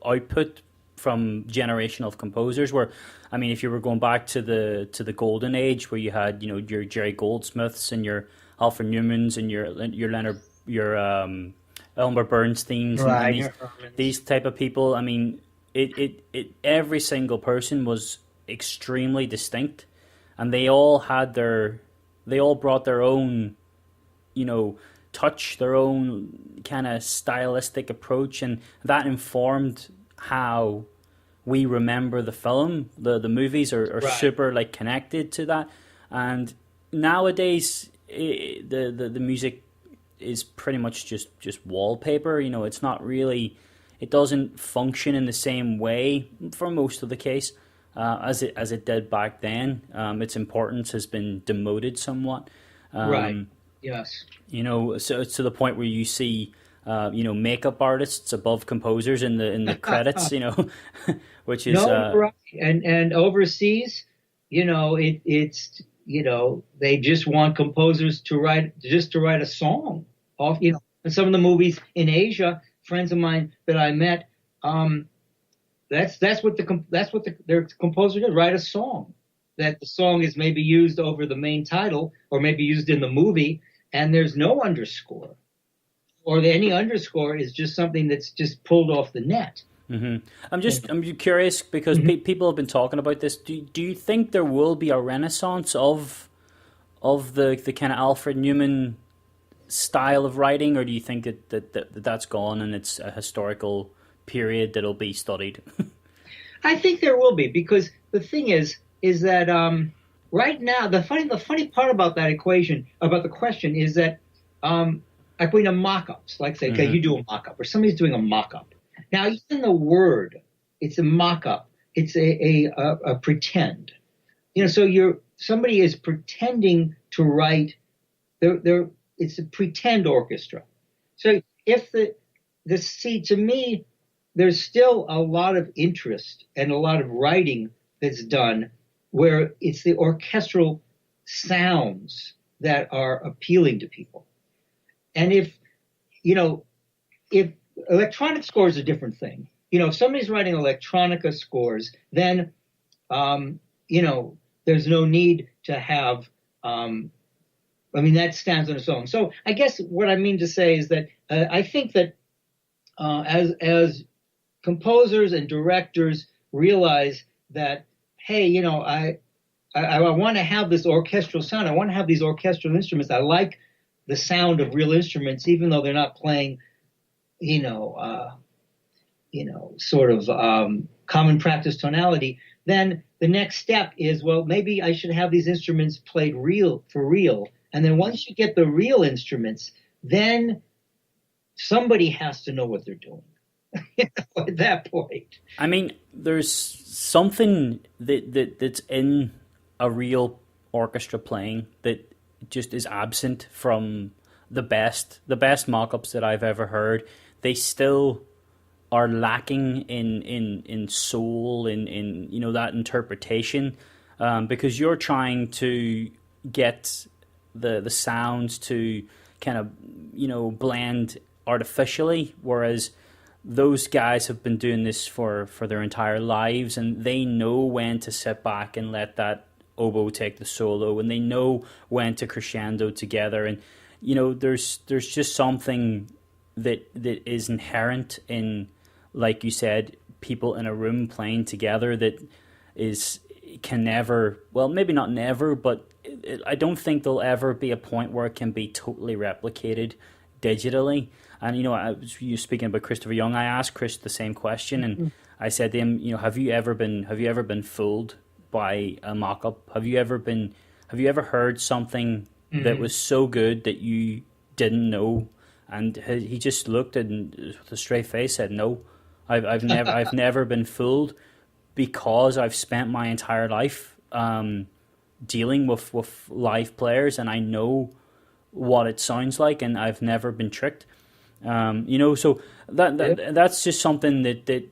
output from generation of composers, where, I mean, if you were going back to the golden age, where you had, your Jerry Goldsmiths and your Alfred Newmans and your Leonard, your Elmer Bernsteins, Right. and these type of people. I mean, it every single person was extremely distinct, and they all brought their own, touch, their own kind of stylistic approach, and that informed how we remember the film. The movies are Right. super like connected to that, and nowadays the music is pretty much just wallpaper. It's not really, it doesn't function in the same way for most of the case as it did back then. Its importance has been demoted somewhat. Right. Yes. So it's to the point where you see, makeup artists above composers in the credits, which is right. And overseas, it's they just want composers to write a song off. And some of the movies in Asia, friends of mine that I met, that's what their composer did, write a song. That the song is maybe used over the main title, or maybe used in the movie, and there's no underscore, or any underscore is just something that's just pulled off the net. Mm-hmm. I'm curious, because people have been talking about this. Do you think there will be a renaissance of the kind of Alfred Newman style of writing, or do you think that's gone and it's a historical period that'll be studied? I think there will be, because the thing is that right now, the funny part about that equation, about the question, is that like when mock-ups, like say, okay, you do a mock-up, or somebody's doing a mock-up. Now, even the word, it's a mock-up. It's a pretend. So somebody is pretending to write. It's a pretend orchestra. So if to me, there's still a lot of interest and a lot of writing that's done where it's the orchestral sounds that are appealing to people. And if electronic score is a different thing. If somebody's writing electronica scores, then, there's no need to have, that stands on its own. So I guess what I mean to say is that I think that as composers and directors realize that, hey, I want to have this orchestral sound. I want to have these orchestral instruments. I like the sound of real instruments, even though they're not playing, sort of common practice tonality. Then the next step is, well, maybe I should have these instruments played for real. And then once you get the real instruments, then somebody has to know what they're doing. At that point, I mean, there's something that's in a real orchestra playing that just is absent from the best mock-ups that I've ever heard. They still are lacking in soul, in that interpretation, because you're trying to get the sounds to kind of blend artificially, whereas those guys have been doing this for their entire lives, and they know when to sit back and let that oboe take the solo, and they know when to crescendo together. And there's just something that is inherent in, like you said, people in a room playing together that can never, well, maybe not never, but I don't think there'll ever be a point where it can be totally replicated digitally. And you speaking about Christopher Young, I asked Chris the same question, and I said to him, have you ever been fooled by a mock-up? Have you ever heard something that was so good that you didn't know? And he just looked and with a straight face said, no, I've never been fooled, because I've spent my entire life dealing with live players, and I know what it sounds like, and I've never been tricked. So that's just something that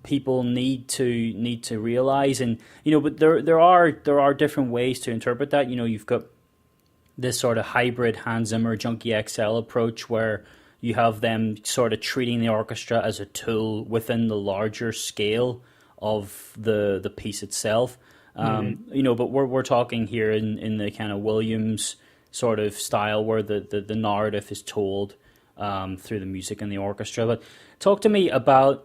people need to realize, and but there are different ways to interpret that. You've got this sort of hybrid Hans Zimmer Junkie XL approach, where you have them sort of treating the orchestra as a tool within the larger scale of the piece itself. But we're talking here in the kind of Williams sort of style, where the narrative is told through the music and the orchestra. But talk to me about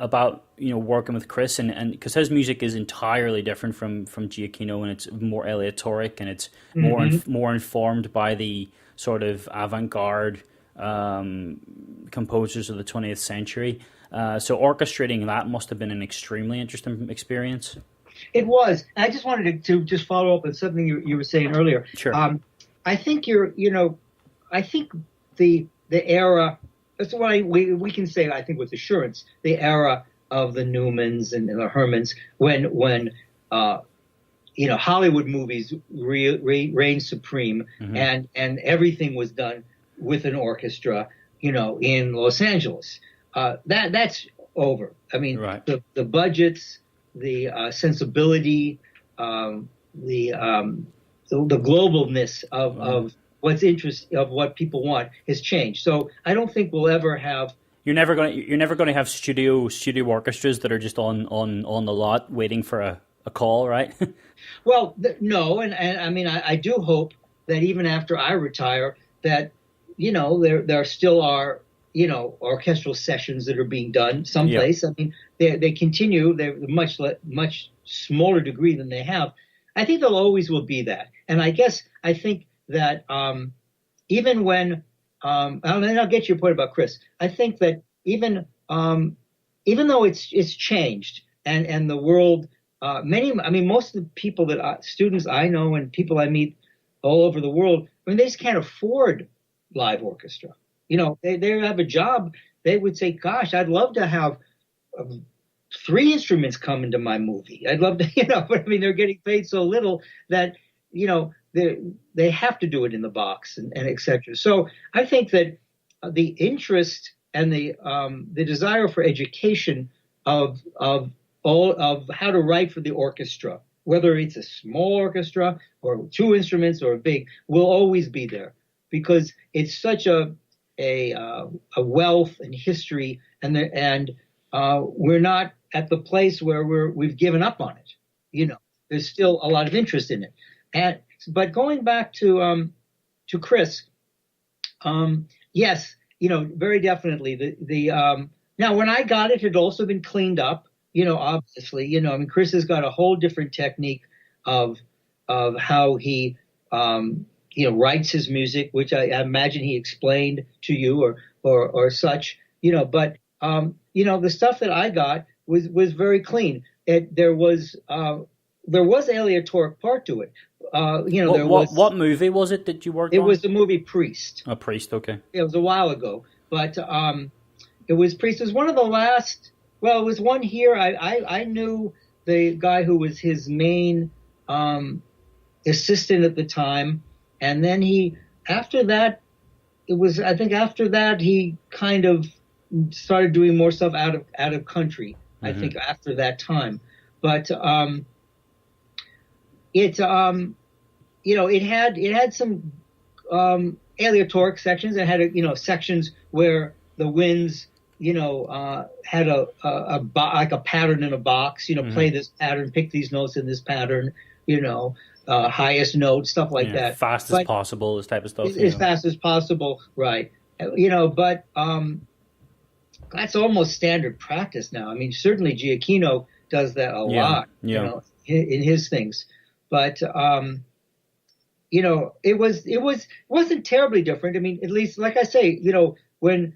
working with Chris, and because his music is entirely different from Giacchino, and it's more aleatoric, and it's more informed by the sort of avant-garde composers of the 20th century. So orchestrating that must have been an extremely interesting experience. It was. I just wanted to just follow up on something you were saying earlier. Sure. I think I think the era, that's what we can say, I think with assurance, the era of the Newmans and the Hermans, when Hollywood movies reigned supreme, and everything was done with an orchestra, in Los Angeles. That's over. I mean, right. the budgets, the sensibility, the globalness of what people want has changed. So I don't think we'll ever have. You're never going to have studio orchestras that are just on the lot waiting for a call, right? Well, no, and I mean I do hope that even after I retire, that there still are orchestral sessions that are being done someplace. Yep. I mean they continue. They're much smaller degree than they have. I think there always will be that, and I think that even when and I'll get your point about Chris. I think that even though it's changed and the world, most of the people students I know and people I meet all over the world, I mean, they just can't afford live orchestra. They have a job. They would say, "Gosh, I'd love to have 3 instruments come into my movie. I'd love to, but I mean, they're getting paid so little that they have to do it in the box and et cetera." So I think that the interest and the desire for education of how to write for the orchestra, whether it's a small orchestra or 2 instruments or a big, will always be there, because it's such a wealth and history, and we're not at the place where we've given up on it. There's still a lot of interest in it. But going back to Chris, yes, very definitely. Now when I got it, it had also been cleaned up. Obviously, I mean, Chris has got a whole different technique of how he writes his music, which I imagine he explained to you or such. But the stuff that I got was very clean. There was aleatoric part to it. What movie was it that you worked on? It was the movie Priest. Oh, Priest, okay. It was a while ago, but it was Priest. It was one of the last. Well, it was one here. I knew the guy who was his main assistant at the time, and then after that he kind of started doing more stuff out of country. Mm-hmm. I think after that time, but it had some aleatoric sections. It had sections where the winds had like a pattern in a box. Mm-hmm. Play this pattern, pick these notes in this pattern. Highest note, stuff like that. Fast as possible, this type of stuff. As fast as possible, right? But that's almost standard practice now. I mean, certainly Giacchino does that a lot, in his things. But it wasn't terribly different. I mean, at least, like I say, when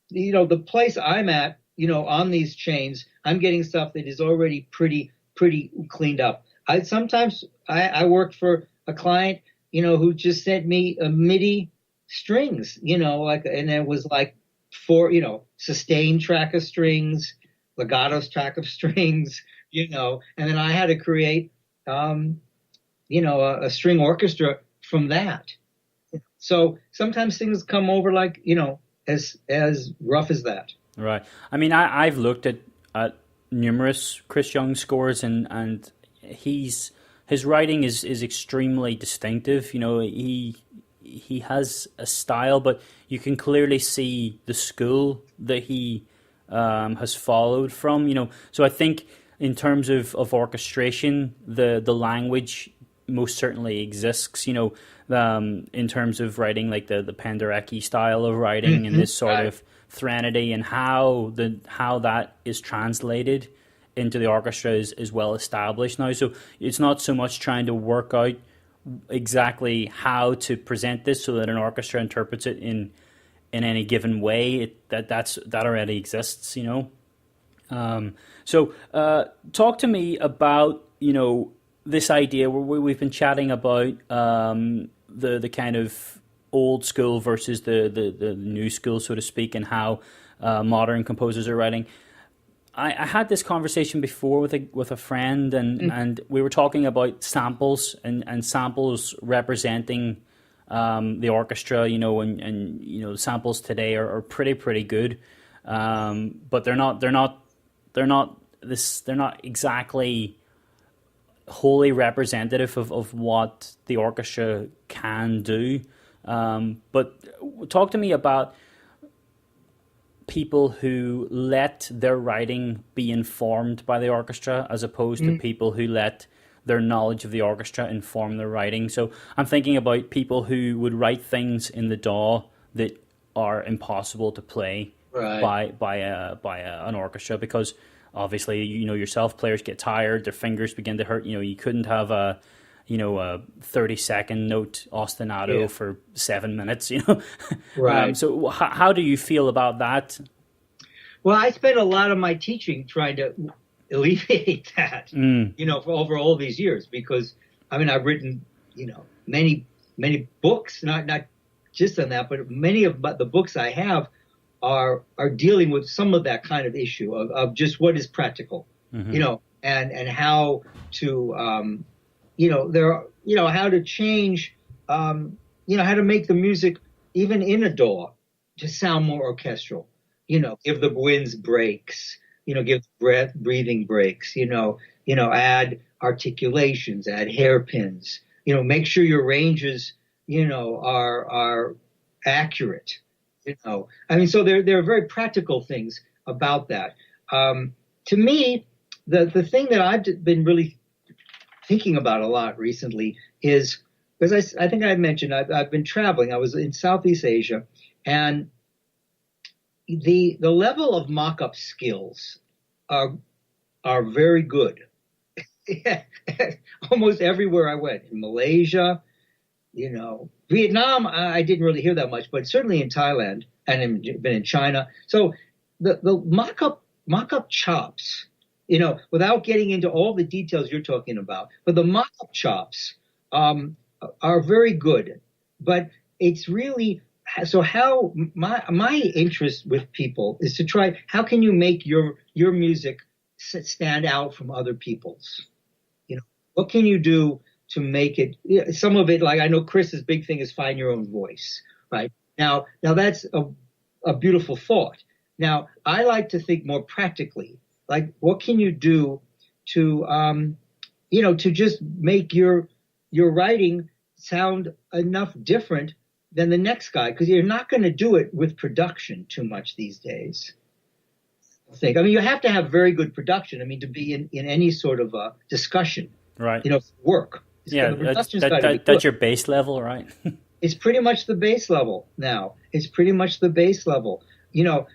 the place I'm at, on these chains, I'm getting stuff that is already pretty cleaned up. I worked for a client, who just sent me a MIDI strings, and it was like four, sustained track of strings, legato track of strings, and then I had to create, a string orchestra from that. So sometimes things come over like, as rough as that. Right. I mean, I've looked at numerous Chris Young scores, and his writing is extremely distinctive. He has a style, but you can clearly see the school that he has followed from. So I think in terms of orchestration, the language most certainly exists. In terms of writing, like the Penderecki style of writing, and this sort of threnody, and how that is translated into the orchestra is well established now. So it's not so much trying to work out exactly how to present this so that an orchestra interprets it in any given way. That already exists. So talk to me about this idea where we've been chatting about the kind of old school versus the new school, so to speak, and how modern composers are writing. I had this conversation before with a friend, and we were talking about samples and samples representing the orchestra, and samples today are pretty good, but they're not exactly wholly representative of what the orchestra can do. But talk to me about people who let their writing be informed by the orchestra, as opposed to people who let their knowledge of the orchestra inform their writing. So I'm thinking about people who would write things in the DAW that are impossible to play by an orchestra, because obviously, yourself, players get tired, their fingers begin to hurt. You couldn't have a 30-second note ostinato for 7 minutes, Right. So how do you feel about that? Well, I spent a lot of my teaching trying to alleviate that, for over all these years, because, I mean, I've written, many books, not just on that, but many of the books I have are dealing with some of that kind of issue of just what is practical, and how to, how to change, how to make the music even in a DAW to sound more orchestral, give the winds breaks, give breathing breaks, add articulations, add hairpins, make sure your ranges, are accurate, I mean, so there are very practical things about that. To me, the thing that I've been really thinking about a lot recently is, because I think I mentioned I've been traveling. I was in Southeast Asia, and the level of mock-up skills are very good. Almost everywhere I went, in Malaysia, Vietnam, I didn't really hear that much, but certainly in Thailand, and been in China. So the mock-up chops, without getting into all the details you're talking about, but the mock-up chops are very good. But it's really, so how my interest with people is to try, how can you make your music stand out from other people's? What can you do to make it, some of it, like I know Chris's big thing is find your own voice, right? Now that's a beautiful thought. Now, I like to think more practically, like what can you do to, to just make your writing sound enough different than the next guy, because you're not going to do it with production too much these days. I mean, you have to have very good production, I mean, to be in any sort of a discussion, right? Work. That's your base level, right? It's pretty much the base level now. It's pretty much the base level. you know,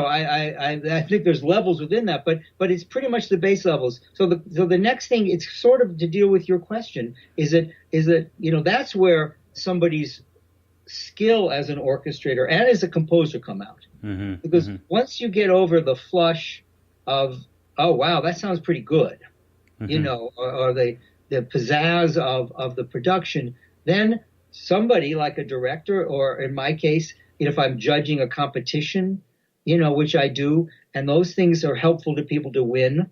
I think there's levels within that, but it's pretty much the base levels. So the next thing, it's sort of to deal with your question, is that that's where somebody's skill as an orchestrator and as a composer come out. Because once you get over the flush of, oh wow, that sounds pretty good, or the pizzazz of the production, then somebody like a director, or in my case, if I'm judging a competition, which I do, and those things are helpful to people to win,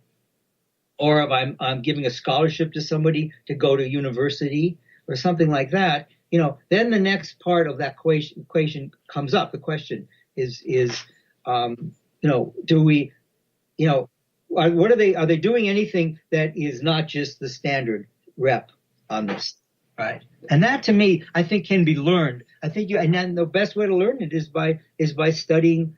or if I'm giving a scholarship to somebody to go to university or something like that, then the next part of that equation comes up. The question is do we, what are they doing anything that is not just the standard rep on this, right? And that, to me, I think can be learned. I think and then the best way to learn it is by studying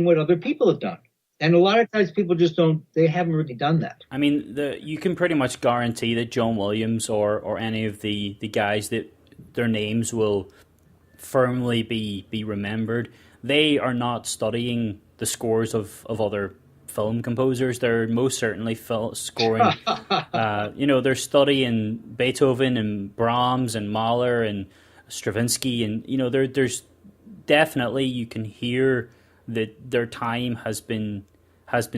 what other people have done. And a lot of times people just they haven't really done that. I mean, you can pretty much guarantee that John Williams or any of the guys that their names will firmly be remembered, they are not studying the scores of other film composers. They're most certainly scoring, they're studying Beethoven and Brahms and Mahler and Stravinsky, and there's definitely, you can hear that their time has been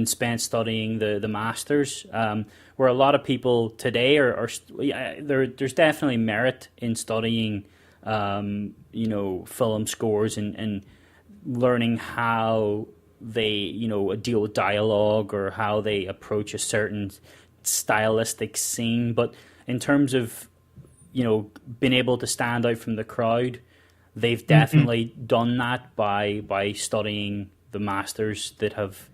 spent studying the masters, where a lot of people today there's definitely merit in studying film scores and learning how they deal with dialogue or how they approach a certain stylistic scene. But in terms of being able to stand out from the crowd, they've definitely done that by studying the masters that have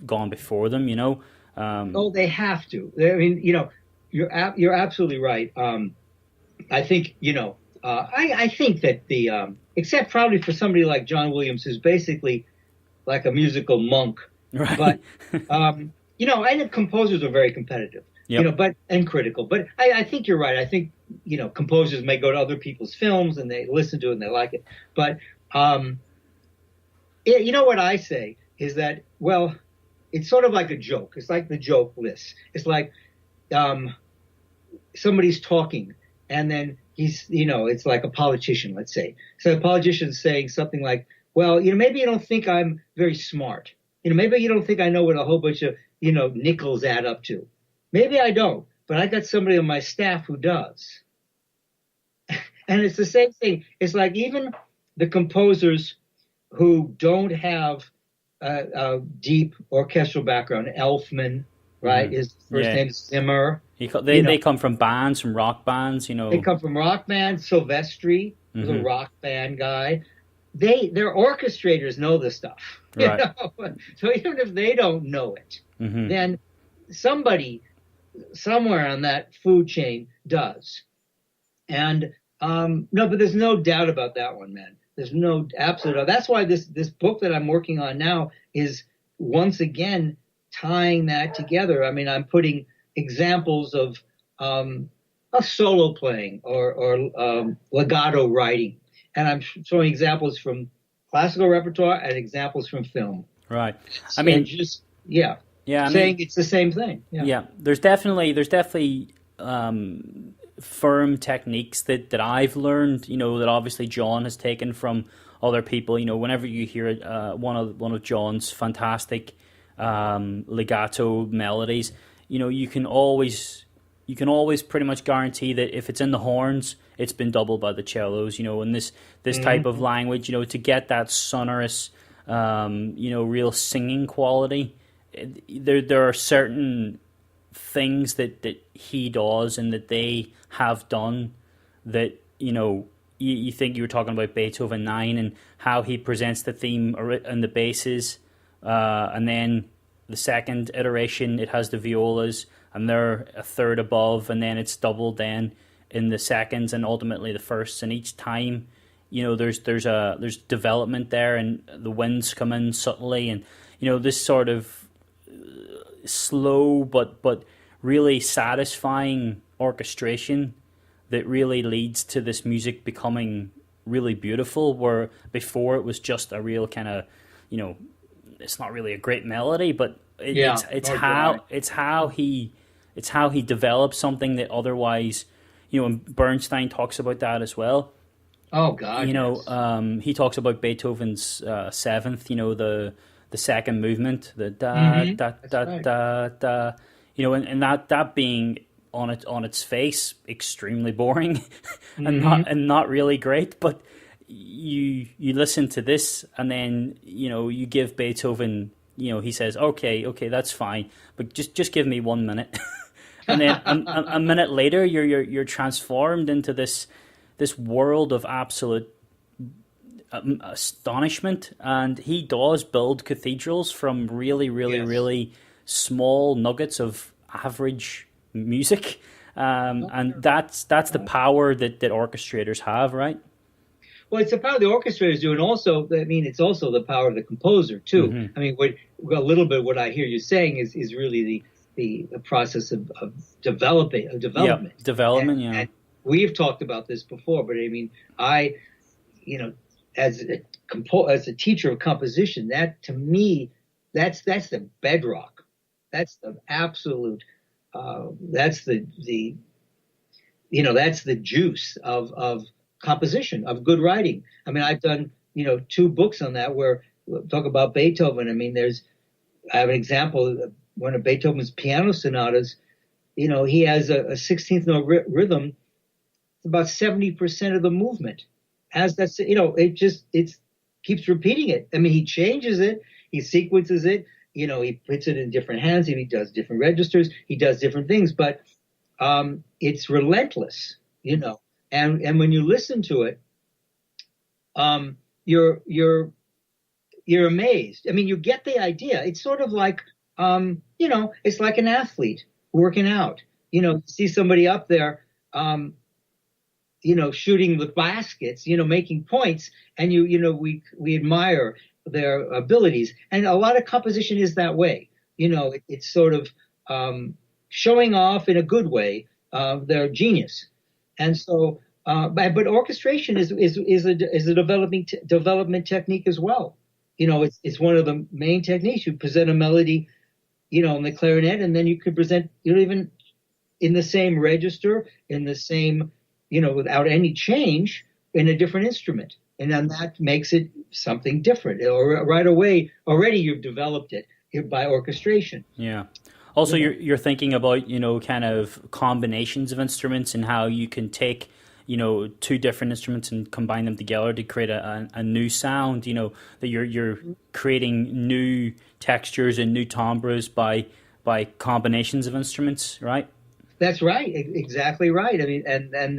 gone before them. They have to. I mean, you're absolutely right. I think I think that except probably for somebody like John Williams, who's basically like a musical monk, right? But I think composers are very competitive. Yep. And critical. But I think you're right. I think, composers may go to other people's films and they listen to it and they like it. But, what I say is that, well, it's sort of like a joke. It's like the joke list. It's like somebody's talking and then it's like a politician, let's say. So a politician's saying something like, well, maybe you don't think I'm very smart. Maybe you don't think I know what a whole bunch of, nickels add up to. Maybe I don't, but I got somebody on my staff who does. And it's the same thing. It's like even the composers who don't have a deep orchestral background, Elfman, right? His first name is Zimmer. They come from bands, from rock bands, They come from rock bands. Silvestri was a rock band guy. Their orchestrators know this stuff. Right. So even if they don't know it, then somebody somewhere on that food chain does. And but there's no doubt about that one, man. There's no absolute doubt. That's why this book that I'm working on now is once again tying that together. I mean, I'm putting examples of solo playing or legato writing, and I'm showing examples from classical repertoire and examples from film. Right. I mean, saying it's the same thing. Yeah. There's definitely firm techniques that I've learned, that obviously John has taken from other people. Whenever you hear one of John's fantastic legato melodies, you can always pretty much guarantee that if it's in the horns, it's been doubled by the cellos. And this type of language, to get that sonorous, real singing quality. There are certain things that he does and that they have done that, you think you were talking about Beethoven 9 and how he presents the theme and the basses, and then the second iteration, it has the violas and they're a third above, and then it's doubled then in the seconds and ultimately the firsts, and each time, there's development there, and the winds come in subtly, and this sort of slow but really satisfying orchestration that really leads to this music becoming really beautiful, where before it was just a real kind of, you know, it's not really a great melody, but it's how he developed something that otherwise, you know, and Bernstein talks about that as well. Oh God, you know, yes. he talks about Beethoven's seventh, you know, the second movement, the da Mm-hmm. da That's da right. da da, you know, and that being on its face extremely boring, Mm-hmm. and not really great. But you listen to this, and then you know you give Beethoven, you know, he says, okay, that's fine, but just give me 1 minute. And then a minute later, you're transformed into this world of absolute astonishment. And he does build cathedrals from really, really, Yes. really small nuggets of average music. Oh, And sure. that's the Right. power that orchestrators have, right? Well, it's the power the orchestrators do, and also, I mean, it's also the power of the composer too. Hmm. I mean, a little bit what I hear you saying is really the process of developing of Yeah, development, development. Yeah. and we've talked about this before. But I mean, I, you know, as a teacher of composition, that to me, that's the bedrock. That's the absolute. That's the that's the juice of composition, of good writing. I mean, I've done, two books on that where talk about Beethoven. I mean, I have an example of one of Beethoven's piano sonatas. He has a 16th note rhythm. It's about 70% of the movement. As that's, it keeps repeating it. I mean, he changes it, he sequences it, he puts it in different hands, he does different registers, he does different things, but it's relentless, and when you listen to it, um, you're you're you're amazed. I mean, you get the idea. It's sort of like, it's like an athlete working out. You see somebody up there, shooting the baskets, making points, and we admire their abilities. And a lot of composition is that way. It's sort of showing off in a good way their genius. And so, but orchestration is a development technique as well. It's one of the main techniques. You present a melody, in the clarinet, and then you could present, even in the same register, in the same, without any change, in a different instrument. And then that makes it something different. Or right away, already you've developed it by orchestration. Yeah. Also, you're thinking about, kind of combinations of instruments and how you can take, two different instruments and combine them together to create a new sound. That you're creating new textures and new timbres by combinations of instruments, right? That's right, exactly right. I mean, and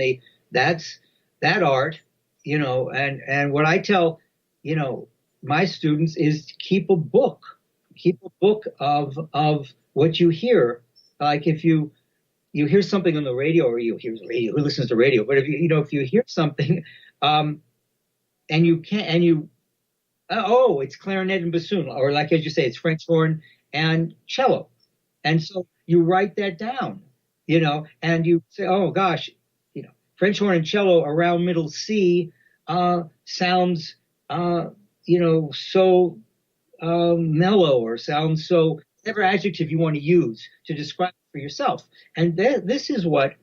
that's that art, and what I tell, my students is to keep a book of what you hear. Like if you hear something on the radio, or you hear the radio, who listens to radio? But if you hear something, and you can't, and you, oh, it's clarinet and bassoon, or like as you say, it's French horn and cello, and so you write that down, and you say, oh gosh, French horn and cello around middle C sounds, so mellow, or sounds so, whatever adjective you want to use to describe it for yourself. And this is what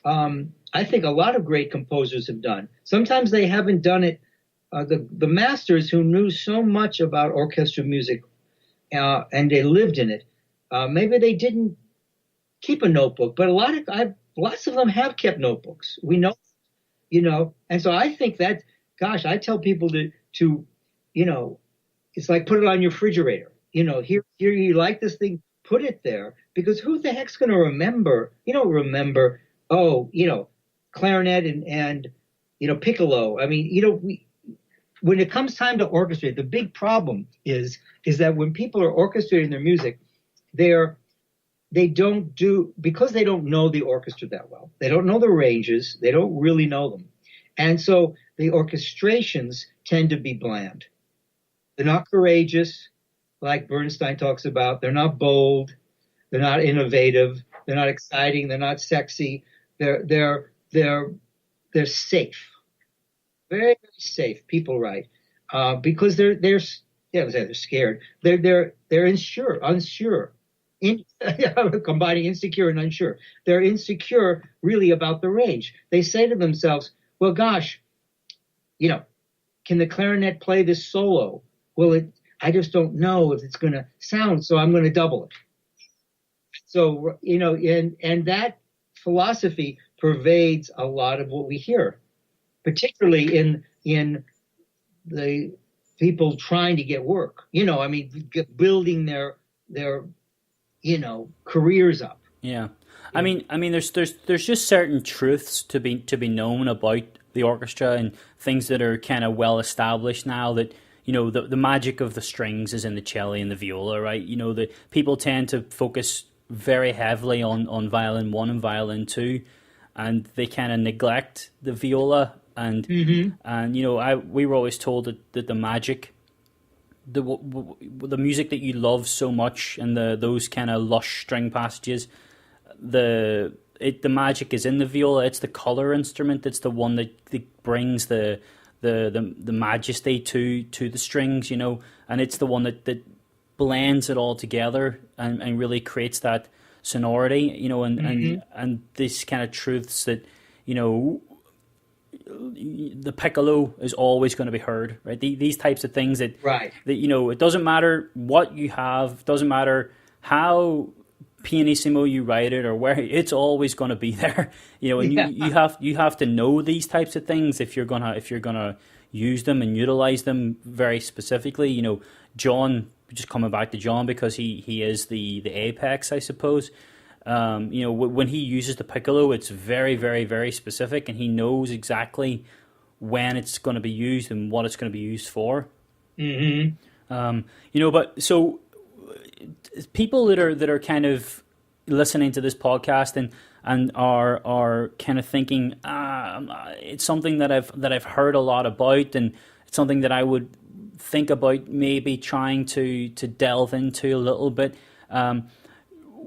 I think a lot of great composers have done. Sometimes they haven't done it. The masters who knew so much about orchestral music and they lived in it, maybe they didn't keep a notebook, but lots of them have kept notebooks. We know, and so I think that, gosh, I tell people to, it's like put it on your refrigerator. Here you like this thing, put it there, because who the heck's going to remember? You don't remember, oh, clarinet and piccolo. I mean, when it comes time to orchestrate, the big problem is that when people are orchestrating their music, they don't do, because they don't know the orchestra that well. They don't know the ranges. They don't really know them. And so the orchestrations tend to be bland. They're not courageous, like Bernstein talks about. They're not bold. They're not innovative. They're not exciting. They're not sexy. They're safe. very, very safe. People write because they're yeah, they're scared. They're unsure. Combining insecure and unsure. They're insecure really about the range. They say to themselves, "Well, gosh, you know, can the clarinet play this solo? Well, I just don't know if it's going to sound, so I'm going to double it." So, and that philosophy pervades a lot of what we hear, particularly in the people trying to get work. I mean, building their careers up. Yeah. I mean, there's just certain truths to be known about the orchestra and things that are kind of well established now that, the magic of the strings is in the cello and the viola, right? The people tend to focus very heavily on violin 1 and violin 2, and they kind of neglect the viola and we were always told that the magic, the music that you love so much and those kind of lush string passages, the magic is in the viola. It's the color instrument. It's the one that brings the majesty to the strings, and it's the one that blends it all together and really creates that sonority, and these kind of truths that, the piccolo is always going to be heard, right? These types of things that, right. That, it doesn't matter what you have, doesn't matter how pianissimo you write it or where, it's always going to be there, and you have to know these types of things if you're gonna use them and utilize them very specifically. John, just coming back to John, because he is the apex, I suppose. When he uses the piccolo, it's very, very, very specific, and he knows exactly when it's going to be used and what it's going to be used for. Mm-hmm. But so people that are kind of listening to this podcast and are kind of thinking, it's something that I've heard a lot about, and it's something that I would think about maybe trying to delve into a little bit.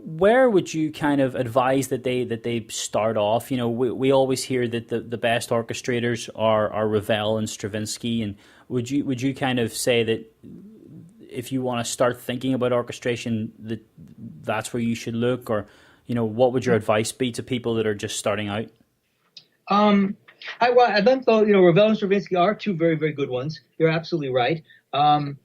Where would you kind of advise that they start off? We always hear that the best orchestrators are Ravel and Stravinsky, and would you kind of say that if you want to start thinking about orchestration, that's where you should look, or what would your advice be to people that are just starting out? I think though, Ravel and Stravinsky are two very, very good ones. You're absolutely right. I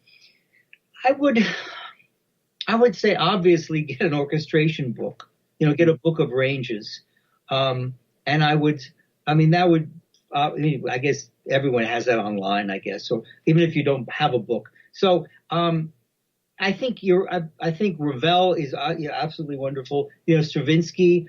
would say obviously get an orchestration book, get a book of ranges. And I guess everyone has that online, I guess. So even if you don't have a book. So, I think Ravel is absolutely wonderful. Stravinsky,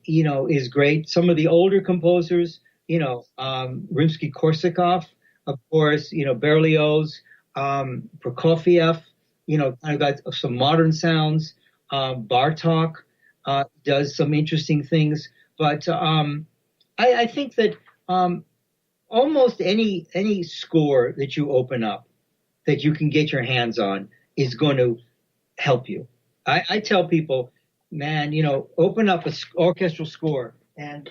is great. Some of the older composers, Rimsky-Korsakov, of course, Berlioz, Prokofiev, kind of got some modern sounds. Bartok does some interesting things, but I think that almost any score that you open up that you can get your hands on is going to help you. I tell people, man, open up an orchestral score, and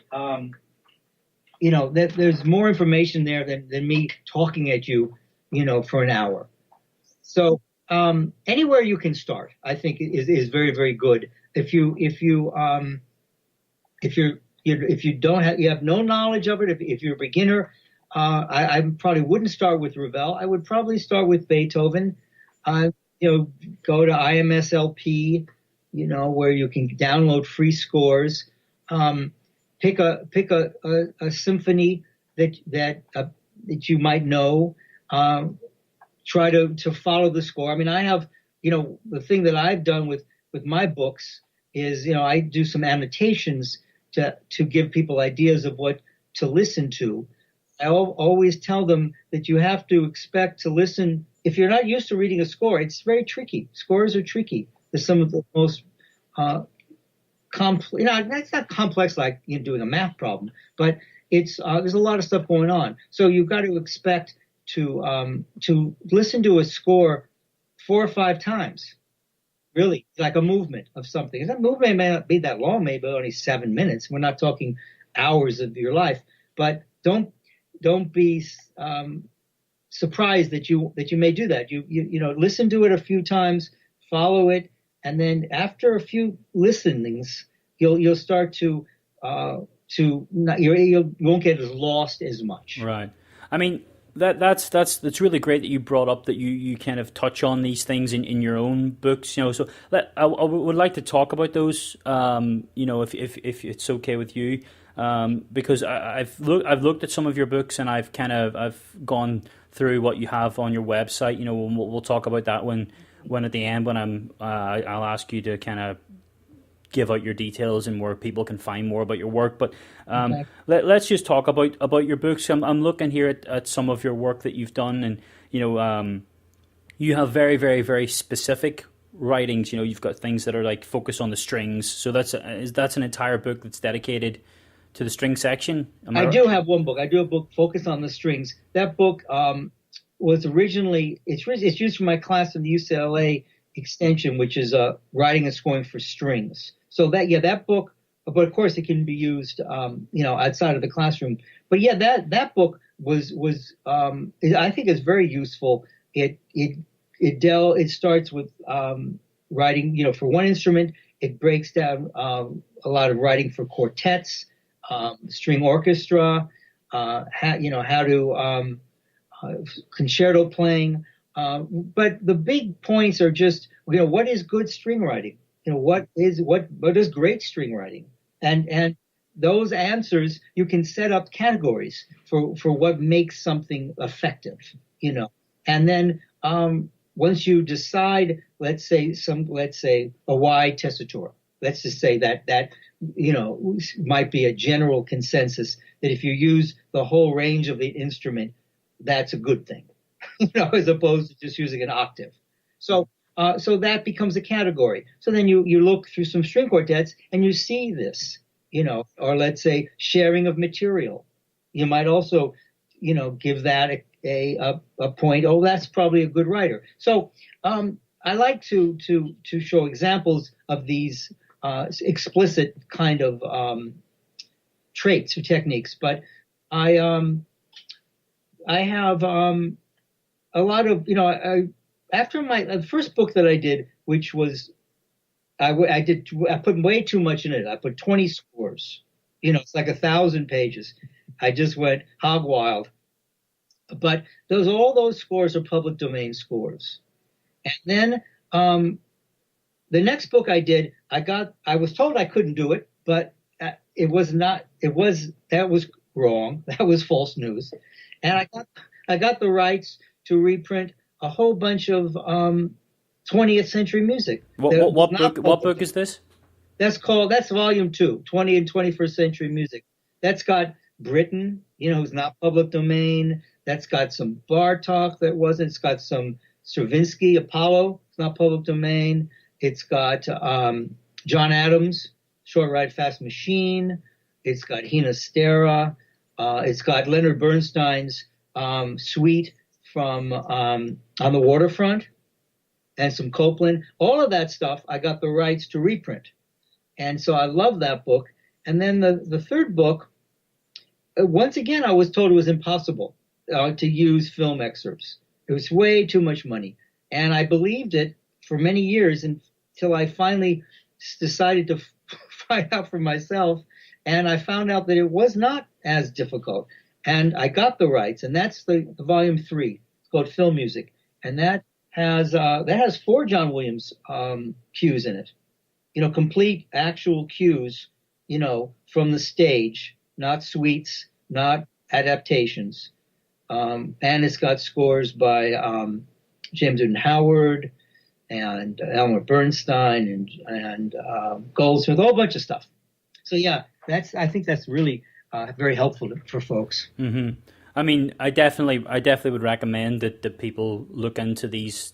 that there's more information there than me talking at you, for an hour. So anywhere you can start, I think is very, very good. If you have no knowledge of it, if you're a beginner, I probably wouldn't start with Ravel. I would probably start with Beethoven. Go to IMSLP, where you can download free scores. Pick a symphony that you might know. Try to follow the score. I mean, I have, the thing that I've done with my books is, I do some annotations to give people ideas of what to listen to. I always tell them that you have to expect to listen. If you're not used to reading a score, it's very tricky. Scores are tricky. They're some of the most complex. That's not complex like doing a math problem, but it's there's a lot of stuff going on. So you've got to expect to listen to a score 4 or 5 times, really, like a movement of something. And that movement may not be that long, maybe only 7 minutes. We're not talking hours of your life, but don't don't be surprised that you may do that. You know, listen to it a few times, follow it, and then after a few listenings, you'll start to not, you won't get as lost as much. Right. I mean, that's really great that you brought up that you kind of touch on these things in your own books. You know, so I would like to talk about those. You know, if it's okay with you, because I've looked at some of your books and I've gone through what you have on your website. You know, we'll talk about that when at the end when I'll ask you to kind of give out your details and where people can find more about your work. But Okay. let's just talk about your books. I'm looking here at some of your work that you've done, and you know, you have very, very, very specific writings. You know, you've got things that are like focus on the strings. So that's an entire book that's dedicated to the string section. I do have one book. I do a book focused on the strings. That book was originally it's used for my class in the UCLA extension, which is writing and scoring for strings. So that book, but of course it can be used, you know, outside of the classroom. But yeah, that book was I think is very useful. It starts with writing, you know, for one instrument. It breaks down a lot of writing for quartets, string orchestra, how to concerto playing. But the big points are just, you know, what is good string writing? You know, what is great string writing? And those answers, you can set up categories for what makes something effective, you know. And then once you decide, let's say a wide tessitura, let's just say that you know might be a general consensus that if you use the whole range of the instrument, that's a good thing, you know, as opposed to just using an octave. So that becomes a category. So then you look through some string quartets and you see this, you know, or let's say sharing of material. You might also, you know, give that a point. Oh, that's probably a good writer. So I like to show examples of these explicit kind of traits or techniques. But I have a lot of, you know, after the first book that I did, which was, I put way too much in it. I put 20 scores, you know, it's like 1,000 pages. I just went hog wild. But all those scores are public domain scores. And then the next book I did, I was told I couldn't do it, but that was wrong. That was false news. And I got the rights to reprint a whole bunch of 20th century music. What book is this? That's volume 2, 20 and 21st century music. That's got Britain, you know, who's not public domain. That's got some Bartok that wasn't. It's got some Stravinsky, Apollo, it's not public domain. It's got John Adams, Short Ride Fast Machine. It's got Hina Stera. It's got Leonard Bernstein's suite from On the Waterfront and some Copland. All of that stuff, I got the rights to reprint. And so I love that book. And then the third book, once again, I was told it was impossible to use film excerpts. It was way too much money. And I believed it for many years until I finally decided to find out for myself. And I found out that it was not as difficult. And I got the rights, and that's the volume 3. It's called Film Music. And that has 4 John Williams cues in it. You know, complete actual cues, you know, from the stage, not suites, not adaptations. And it's got scores by James Newton Howard and Elmer Bernstein and Goldsmith, a whole bunch of stuff. So yeah, I think that's really very helpful for folks. Mm-hmm. I mean, I definitely would recommend that people look into these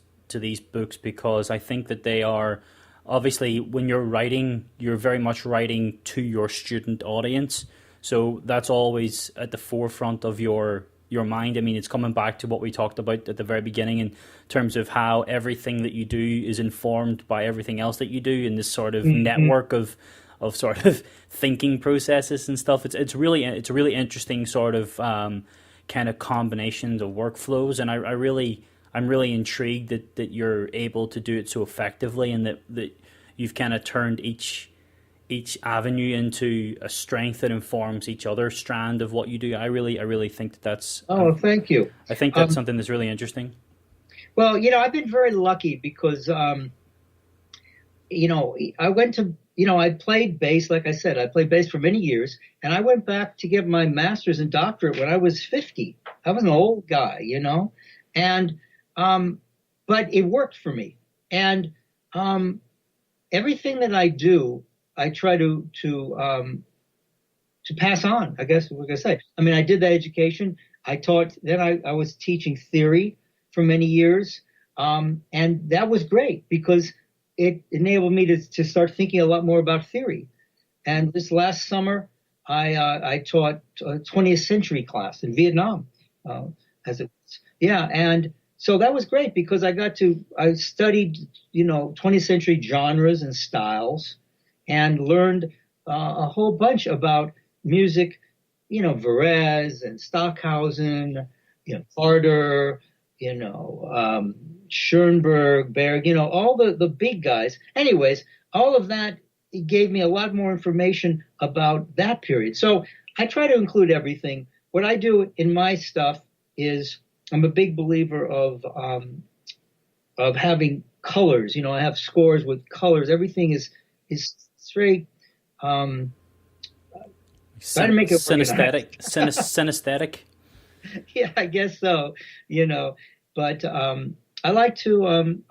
books, because I think that they are, obviously when you're writing, you're very much writing to your student audience. So that's always at the forefront of your mind. I mean, it's coming back to what we talked about at the very beginning in terms of how everything that you do is informed by everything else that you do in this sort of network of sort of thinking processes and stuff. It's a really interesting sort of kind of combinations of workflows, and I'm really intrigued that you're able to do it so effectively, and that you've kind of turned each avenue into a strength that informs each other strand of what you do. I really think that's. Oh, thank you. I think that's something that's really interesting. Well, I've been very lucky because, I went to, I played bass, like I said, I played bass for many years, and I went back to get my master's and doctorate when I was 50. I was an old guy, and, but it worked for me. And, everything that I do, I try to pass on, I guess we're going to say. I mean, I did that education. I taught, then I was teaching theory for many years. And that was great because it enabled me to start thinking a lot more about theory. And this last summer, I taught a 20th century class in Vietnam, and so that was great because I studied, 20th century genres and styles and learned a whole bunch about music, Varese and Stockhausen, Carter, Schoenberg, Berg, all the big guys. Anyways, all of that gave me a lot more information about that period. So I try to include everything. What I do in my stuff is I'm a big believer of having colors. I have scores with colors. Everything is straight. Try to make it synesthetic. Synesthetic. Yeah, I guess so. But I like to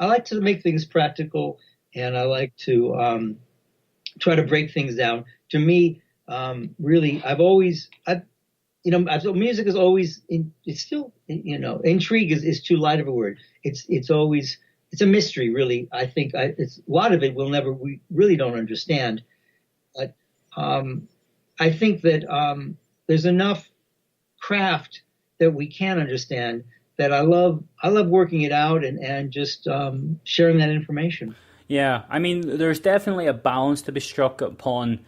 make things practical, and I like to try to break things down. To me, really, music is always it's still, intrigue is too light of a word. It's always, it's a mystery, really. I think it's a lot of it we really don't understand. But I think that there's enough craft that we can understand that I love working it out and just sharing that information. Yeah, I mean, there's definitely a balance to be struck upon,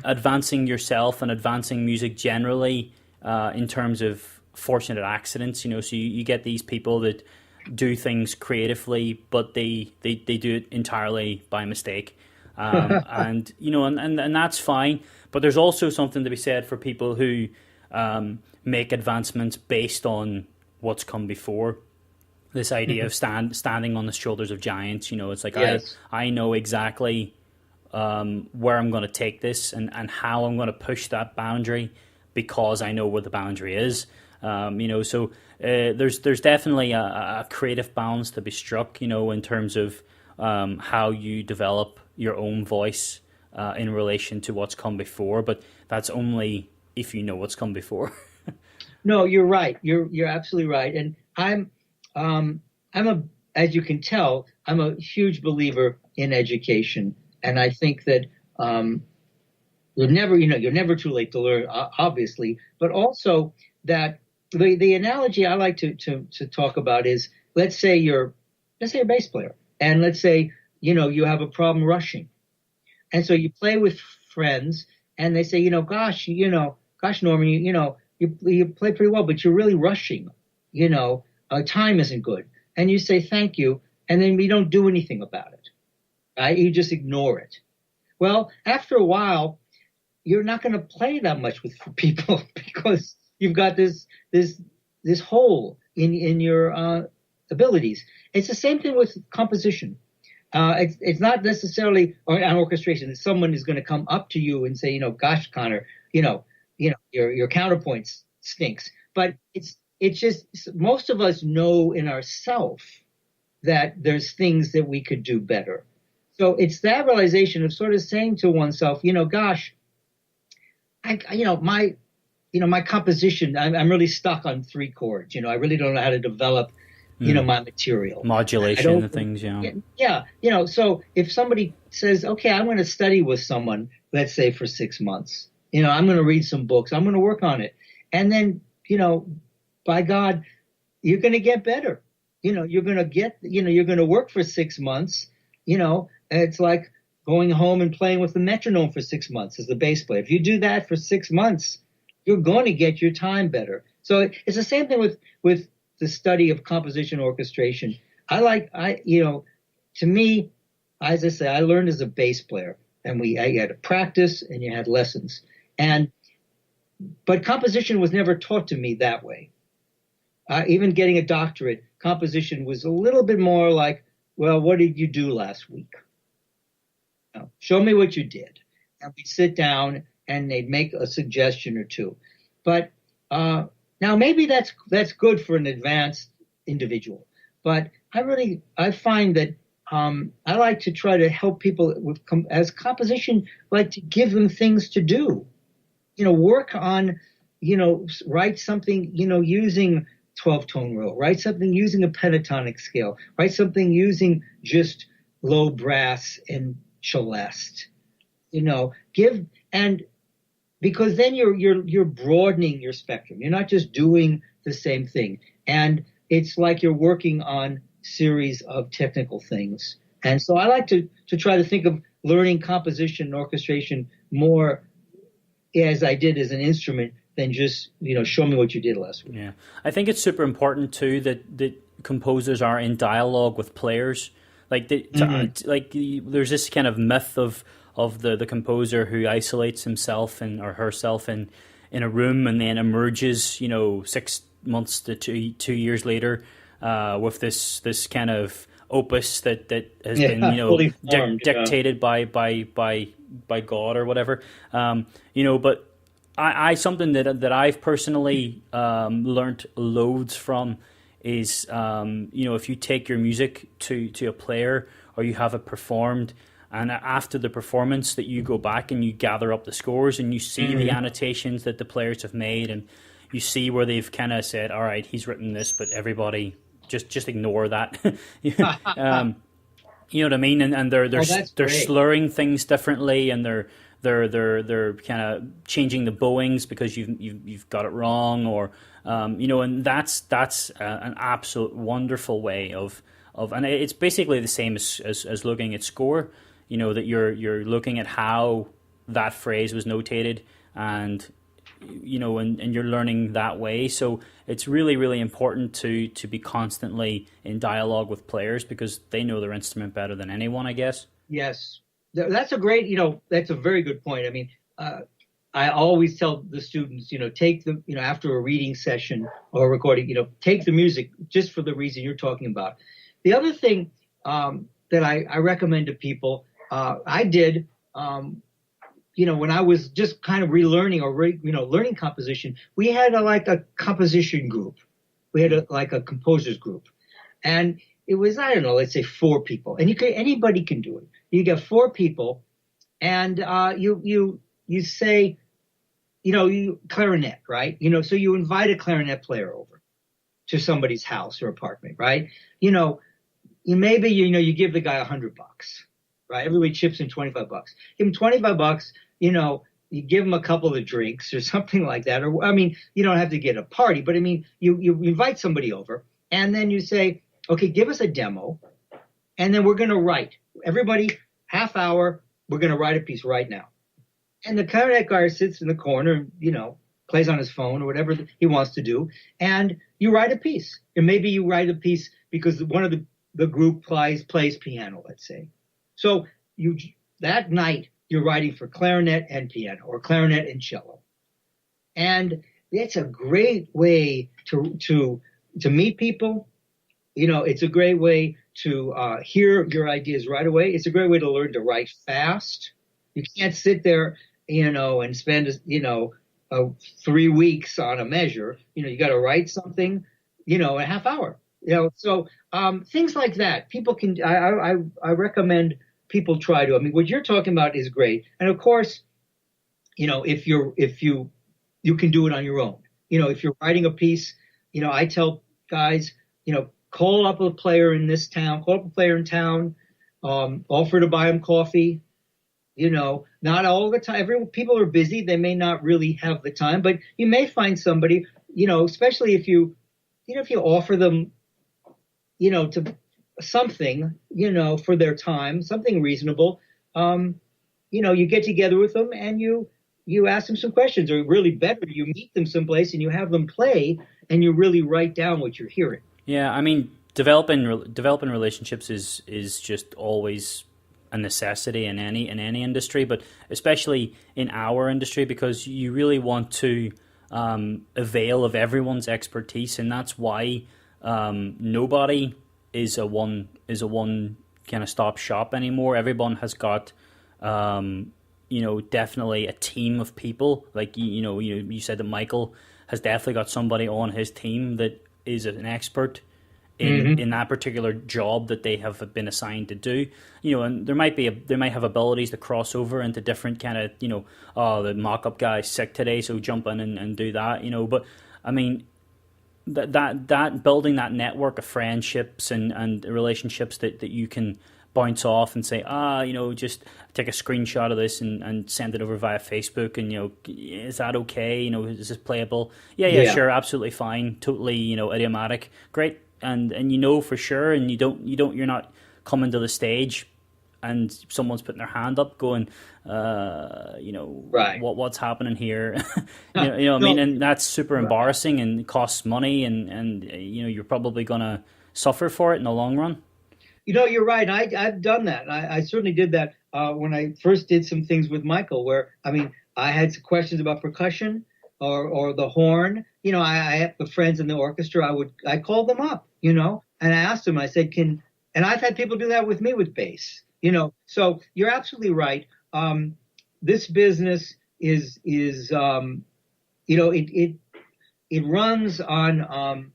advancing yourself and advancing music generally in terms of fortunate accidents. So you get these people that do things creatively, but they do it entirely by mistake. And that's fine. But there's also something to be said for people who make advancements based on what's come before. This idea of standing on the shoulders of giants, it's like, yes. I know exactly where I'm going to take this and how I'm going to push that boundary because I know where the boundary is. So there's definitely a creative balance to be struck, in terms of how you develop your own voice in relation to what's come before. But that's only if you know what's come before. No, you're right. You're absolutely right. And as you can tell, I'm a huge believer in education. And I think that you're never too late to learn, obviously, but also that the analogy I like to talk about is, let's say you're a bass player, and let's say, you have a problem rushing. And so you play with friends and they say, gosh, Norman, you play pretty well, but you're really rushing, time isn't good. And you say, thank you. And then we don't do anything about it. Right? You just ignore it. Well, after a while, you're not going to play that much with people because you've got this hole in your abilities. It's the same thing with composition. It's not necessarily an orchestration that someone is going to come up to you and say, gosh, Conor, your counterpoint stinks. But it's just, most of us know in ourselves that there's things that we could do better. So it's that realization of sort of saying to oneself, gosh, my composition, I'm really stuck on 3 chords. I really don't know how to develop, my material. Modulation and things, Yeah. So if somebody says, okay, I'm going to study with someone, let's say for 6 months, I'm going to read some books, I'm going to work on it. And then, by God, you're going to get better. You're going to work for 6 months. It's like going home and playing with the metronome for 6 months as the bass player. If you do that for 6 months, you're going to get your time better. So it's the same thing with the study of composition orchestration. To me, as I say, I learned as a bass player, and I had to practice, and you had lessons, but composition was never taught to me that way. Even getting a doctorate, composition was a little bit more like, well, what did you do last week? Show me what you did. And we'd sit down and they'd make a suggestion or two. But now maybe that's good for an advanced individual. But I find that I like to try to help people as composition, like to give them things to do. Work on, write something, using 12-tone roll, write something using a pentatonic scale, write something using just low brass and celeste, because then you're broadening your spectrum. You're not just doing the same thing. And it's like you're working on series of technical things. And so I like to try to think of learning composition and orchestration more as I did as an instrument than just, show me what you did last week. Yeah. I think it's super important too that composers are in dialogue with players. Like there's this kind of myth of the composer who isolates himself or herself in a room and then emerges, 6 months to 2 years later with this kind of opus that has been dictated by God or whatever. But I something that I've personally learnt loads from is if you take your music to a player or you have it performed, and after the performance that you go back and you gather up the scores and you see the annotations that the players have made, and you see where they've kind of said, all right, he's written this, but everybody just ignore that. You know what I mean? And they're slurring things differently, and they're kind of changing the bowings because you've got it wrong, or and that's an absolute wonderful way of and it's basically the same as looking at score. That you're looking at how that phrase was notated, and and you're learning that way. So it's really, really important to be constantly in dialogue with players because they know their instrument better than anyone, I guess. Yes. That's a great, that's a very good point. I mean, I always tell the students, take the, after a reading session or a recording, take the music just for the reason you're talking about. The other thing that I recommend to people, I did, when I was just kind of relearning or, learning composition, we had a composition group. We had a composers group. And it was, I don't know, let's say 4 people. And anybody can do it. You get 4 people and you say, you clarinet, right? So you invite a clarinet player over to somebody's house or apartment, right? Maybe, you give the guy $100, right? Everybody chips in $25. Give him $25, you give him a couple of drinks or something like that. Or, you don't have to get a party, but you invite somebody over and then you say, okay, give us a demo and then we're going to write. Everybody, half hour, we're going to write a piece right now. And the clarinet guy sits in the corner, plays on his phone or whatever he wants to do. And you write a piece. And maybe you write a piece because one of the group plays piano, let's say. So that night, you're writing for clarinet and piano or clarinet and cello. And it's a great way to meet people. It's a great way to hear your ideas right away. It's a great way to learn to write fast. You can't sit there, and spend, 3 weeks on a measure. You got to write something, a half hour. So things like that. People can. I recommend people try to. What you're talking about is great, and of course, if you can do it on your own. If you're writing a piece, I tell guys, call up a player in this town, call up a player in town, offer to buy them coffee. Not all the time. People are busy. They may not really have the time, but you may find somebody, especially if you offer them, to something, for their time, something reasonable. You get together with them and you you ask them some questions, or really better, you meet them someplace and you have them play, and you really write down what you're hearing. Yeah, I mean, developing relationships is just always a necessity in any industry, but especially in our industry, because you really want to avail of everyone's expertise, and that's why nobody is a one kind of stop shop anymore. Everyone has got definitely a team of people. Like you said that Michael has definitely got somebody on his team that is an expert in that particular job that they have been assigned to do. And they might have abilities to cross over into different kind of, the mock-up guy's sick today, so jump in and do that, But I mean, that building that network of friendships and relationships that you can bounce off and say, just take a screenshot of this and send it over via Facebook, and is that okay? Is this playable? Yeah, sure, absolutely fine, totally, idiomatic, great, and for sure, and you're not coming to the stage and someone's putting their hand up going, right, what's happening here? What I mean? And that's super embarrassing and costs money, and you're probably gonna suffer for it in the long run. You're right. I've done that. I certainly did that when I first did some things with Michael, where, I mean, I had some questions about percussion or the horn. I have the friends in the orchestra. I called them up, and I asked them, I said, and I've had people do that with me with bass, so you're absolutely right. This business is it runs on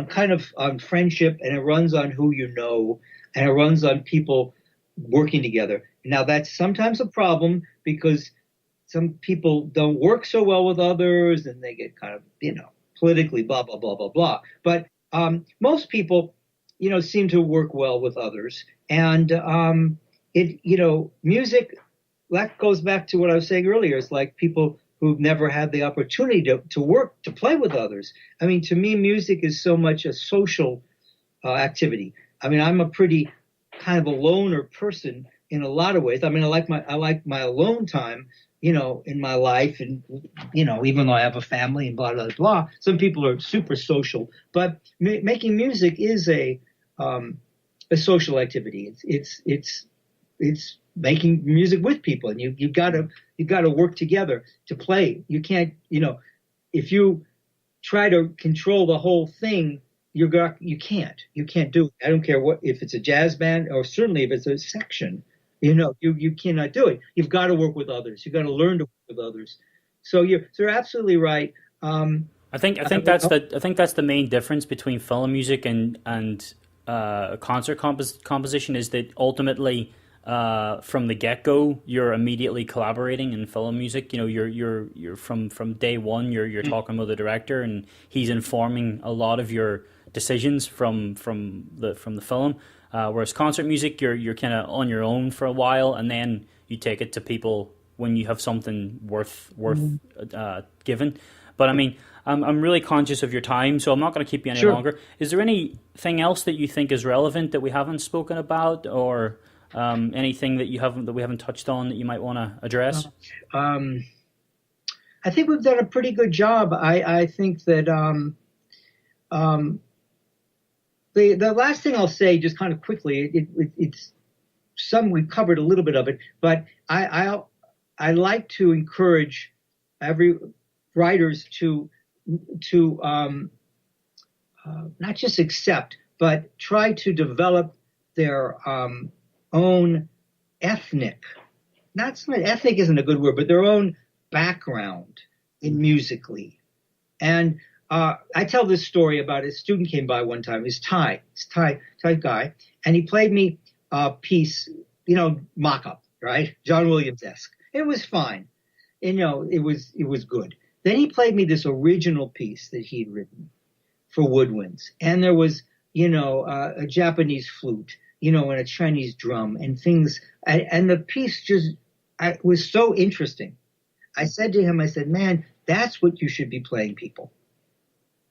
kind of on friendship, and it runs on who you know, and it runs on people working together. Now, that's sometimes a problem because some people don't work so well with others, and they get kind of, politically blah, blah, blah, blah, blah. But most people, seem to work well with others. And music, that goes back to what I was saying earlier. It's like people who've never had the opportunity to play with others. I mean, to me, music is so much a social activity. I mean, I'm a pretty kind of a loner person in a lot of ways. I mean, I like my alone time, in my life, and even though I have a family and blah blah blah. Some people are super social, but making music is a social activity. It's making music with people, and you gotta work together to play. You can't, if you try to control the whole thing, you can't do it. I don't care if it's a jazz band, or certainly if it's a section, you cannot do it. You've got to work with others. You've got to learn to work with others. So you're absolutely right. I think that's the main difference between film music and concert composition, is that ultimately, from the get-go, you're immediately collaborating. In film music, you're from day one, you're talking with the director, and he's informing a lot of your decisions from the film. Whereas concert music, you're kind of on your own for a while, and then you take it to people when you have something worth giving. But I mean, I'm really conscious of your time, so I'm not going to keep you any longer. Is there anything else that you think is relevant that we haven't spoken about, or anything that we haven't touched on that you might want to address? I think we've done a pretty good job. I think that the last thing I'll say, just kind of quickly, it's we've covered a little bit of it, but I like to encourage every writers to not just accept, but try to develop their own ethnic isn't a good word, but their own background in musically. And I tell this story about a student came by one time. He's Thai guy, and he played me a piece, mock-up, right? John Williams-esque. It was fine. And, it was good. Then he played me this original piece that he'd written for woodwinds. And there was, a Japanese flute, and a Chinese drum and things. And the piece was so interesting. I said to him, man, that's what you should be playing people,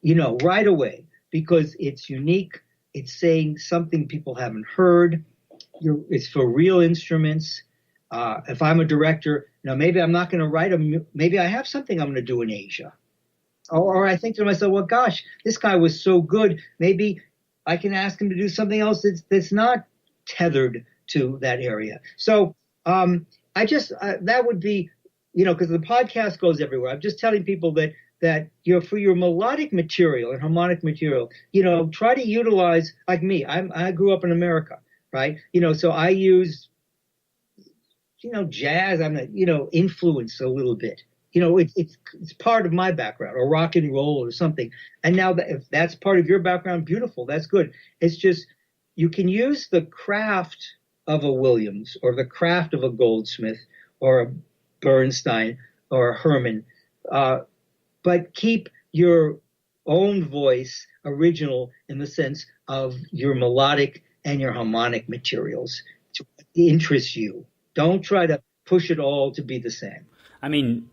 right away, because it's unique. It's saying something people haven't heard. It's for real instruments. If I'm a director, maybe I'm not going to write maybe I have something I'm going to do in Asia. Or I think to myself, well, gosh, this guy was so good. Maybe I can ask him to do something else that's not tethered to that area. So that would be, because the podcast goes everywhere. I'm just telling people that for your melodic material and harmonic material, try to utilize, like me. I grew up in America, right? So I use, jazz. I'm influenced a little bit. It's part of my background, or rock and roll or something. And now if that's part of your background, beautiful. That's good. It's just, you can use the craft of a Williams or the craft of a Goldsmith or a Bernstein or a Herman, but keep your own voice original in the sense of your melodic and your harmonic materials to interest you. Don't try to push it all to be the same. I mean,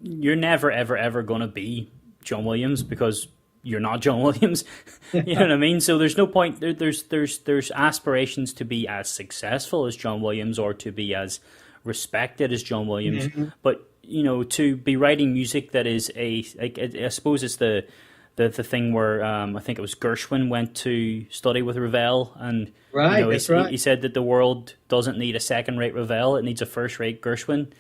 you're never, ever, ever going to be John Williams because you're not John Williams. You know what I mean? So there's no point. There's aspirations to be as successful as John Williams or to be as respected as John Williams. Mm-hmm. But, to be writing music that is I suppose it's the thing where I think it was Gershwin went to study with Ravel, and right, he said that the world doesn't need a second-rate Ravel; it needs a first-rate Gershwin.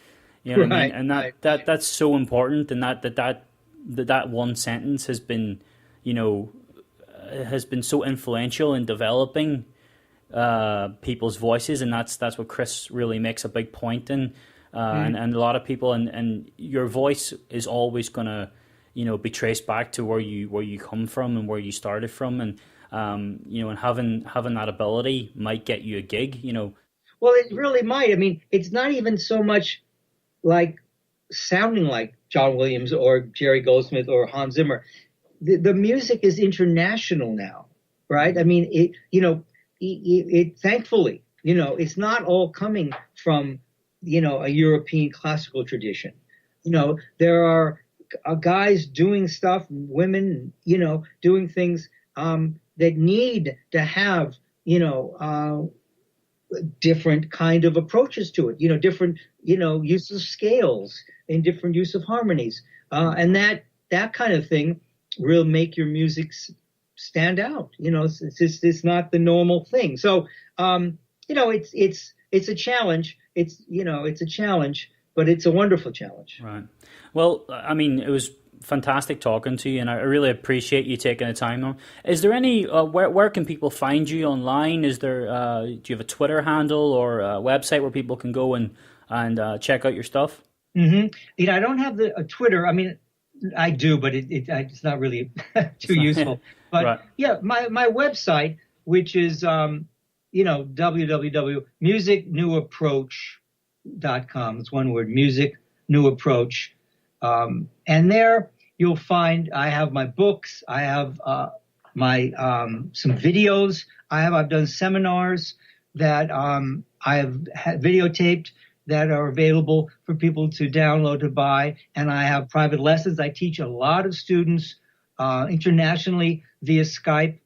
You know what I mean? And that's so important, and that one sentence has been, has been so influential in developing people's voices, and that's what Chris really makes a big point in, and a lot of people, and your voice is always gonna, be traced back to where you come from and where you started from, and and having that ability might get you a gig, Well, it really might. I mean, it's not even so much like sounding like John Williams or Jerry Goldsmith or Hans Zimmer. The music is international now, right? I mean, it thankfully, it's not all coming from, a European classical tradition. There are guys doing stuff, women, doing things that need to have, different kind of approaches to it, different, use of scales and different use of harmonies. And that kind of thing will make your music stand out. It's not the normal thing. So, it's a challenge. It's a challenge, but it's a wonderful challenge. Right. Well, I mean, it was fantastic talking to you, and I really appreciate you taking the time. Is there any where can people find you online? Is there do you have a Twitter handle or a website where people can go and check out your stuff? Mm-hmm. I don't have a Twitter. I mean, I do, but it's not really too useful. But right. Yeah, my website, which is www.musicnewapproach.com. It's one word, Music New Approach. And there you'll find I have my books. I have my some videos. I've done seminars that I have videotaped that are available for people to download, to buy. And I have private lessons. I teach a lot of students internationally via Skype,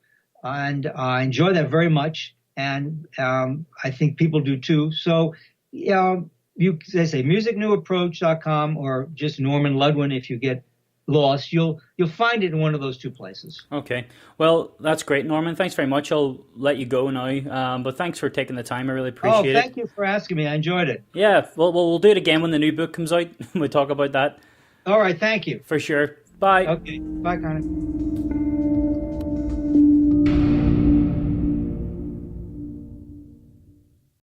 and I enjoy that very much. And I think people do too. So they say musicnewapproach.com or just Norman Ludwin. If you get lost, you'll find it in one of those two places. Okay. Well, that's great, Norman. Thanks very much. I'll let you go now. But thanks for taking the time. I really appreciate it. Thank you for asking me. I enjoyed it. Yeah. Well, we'll do it again when the new book comes out. We'll talk about that. All right. Thank you. For sure. Bye. Okay. Bye, Conor.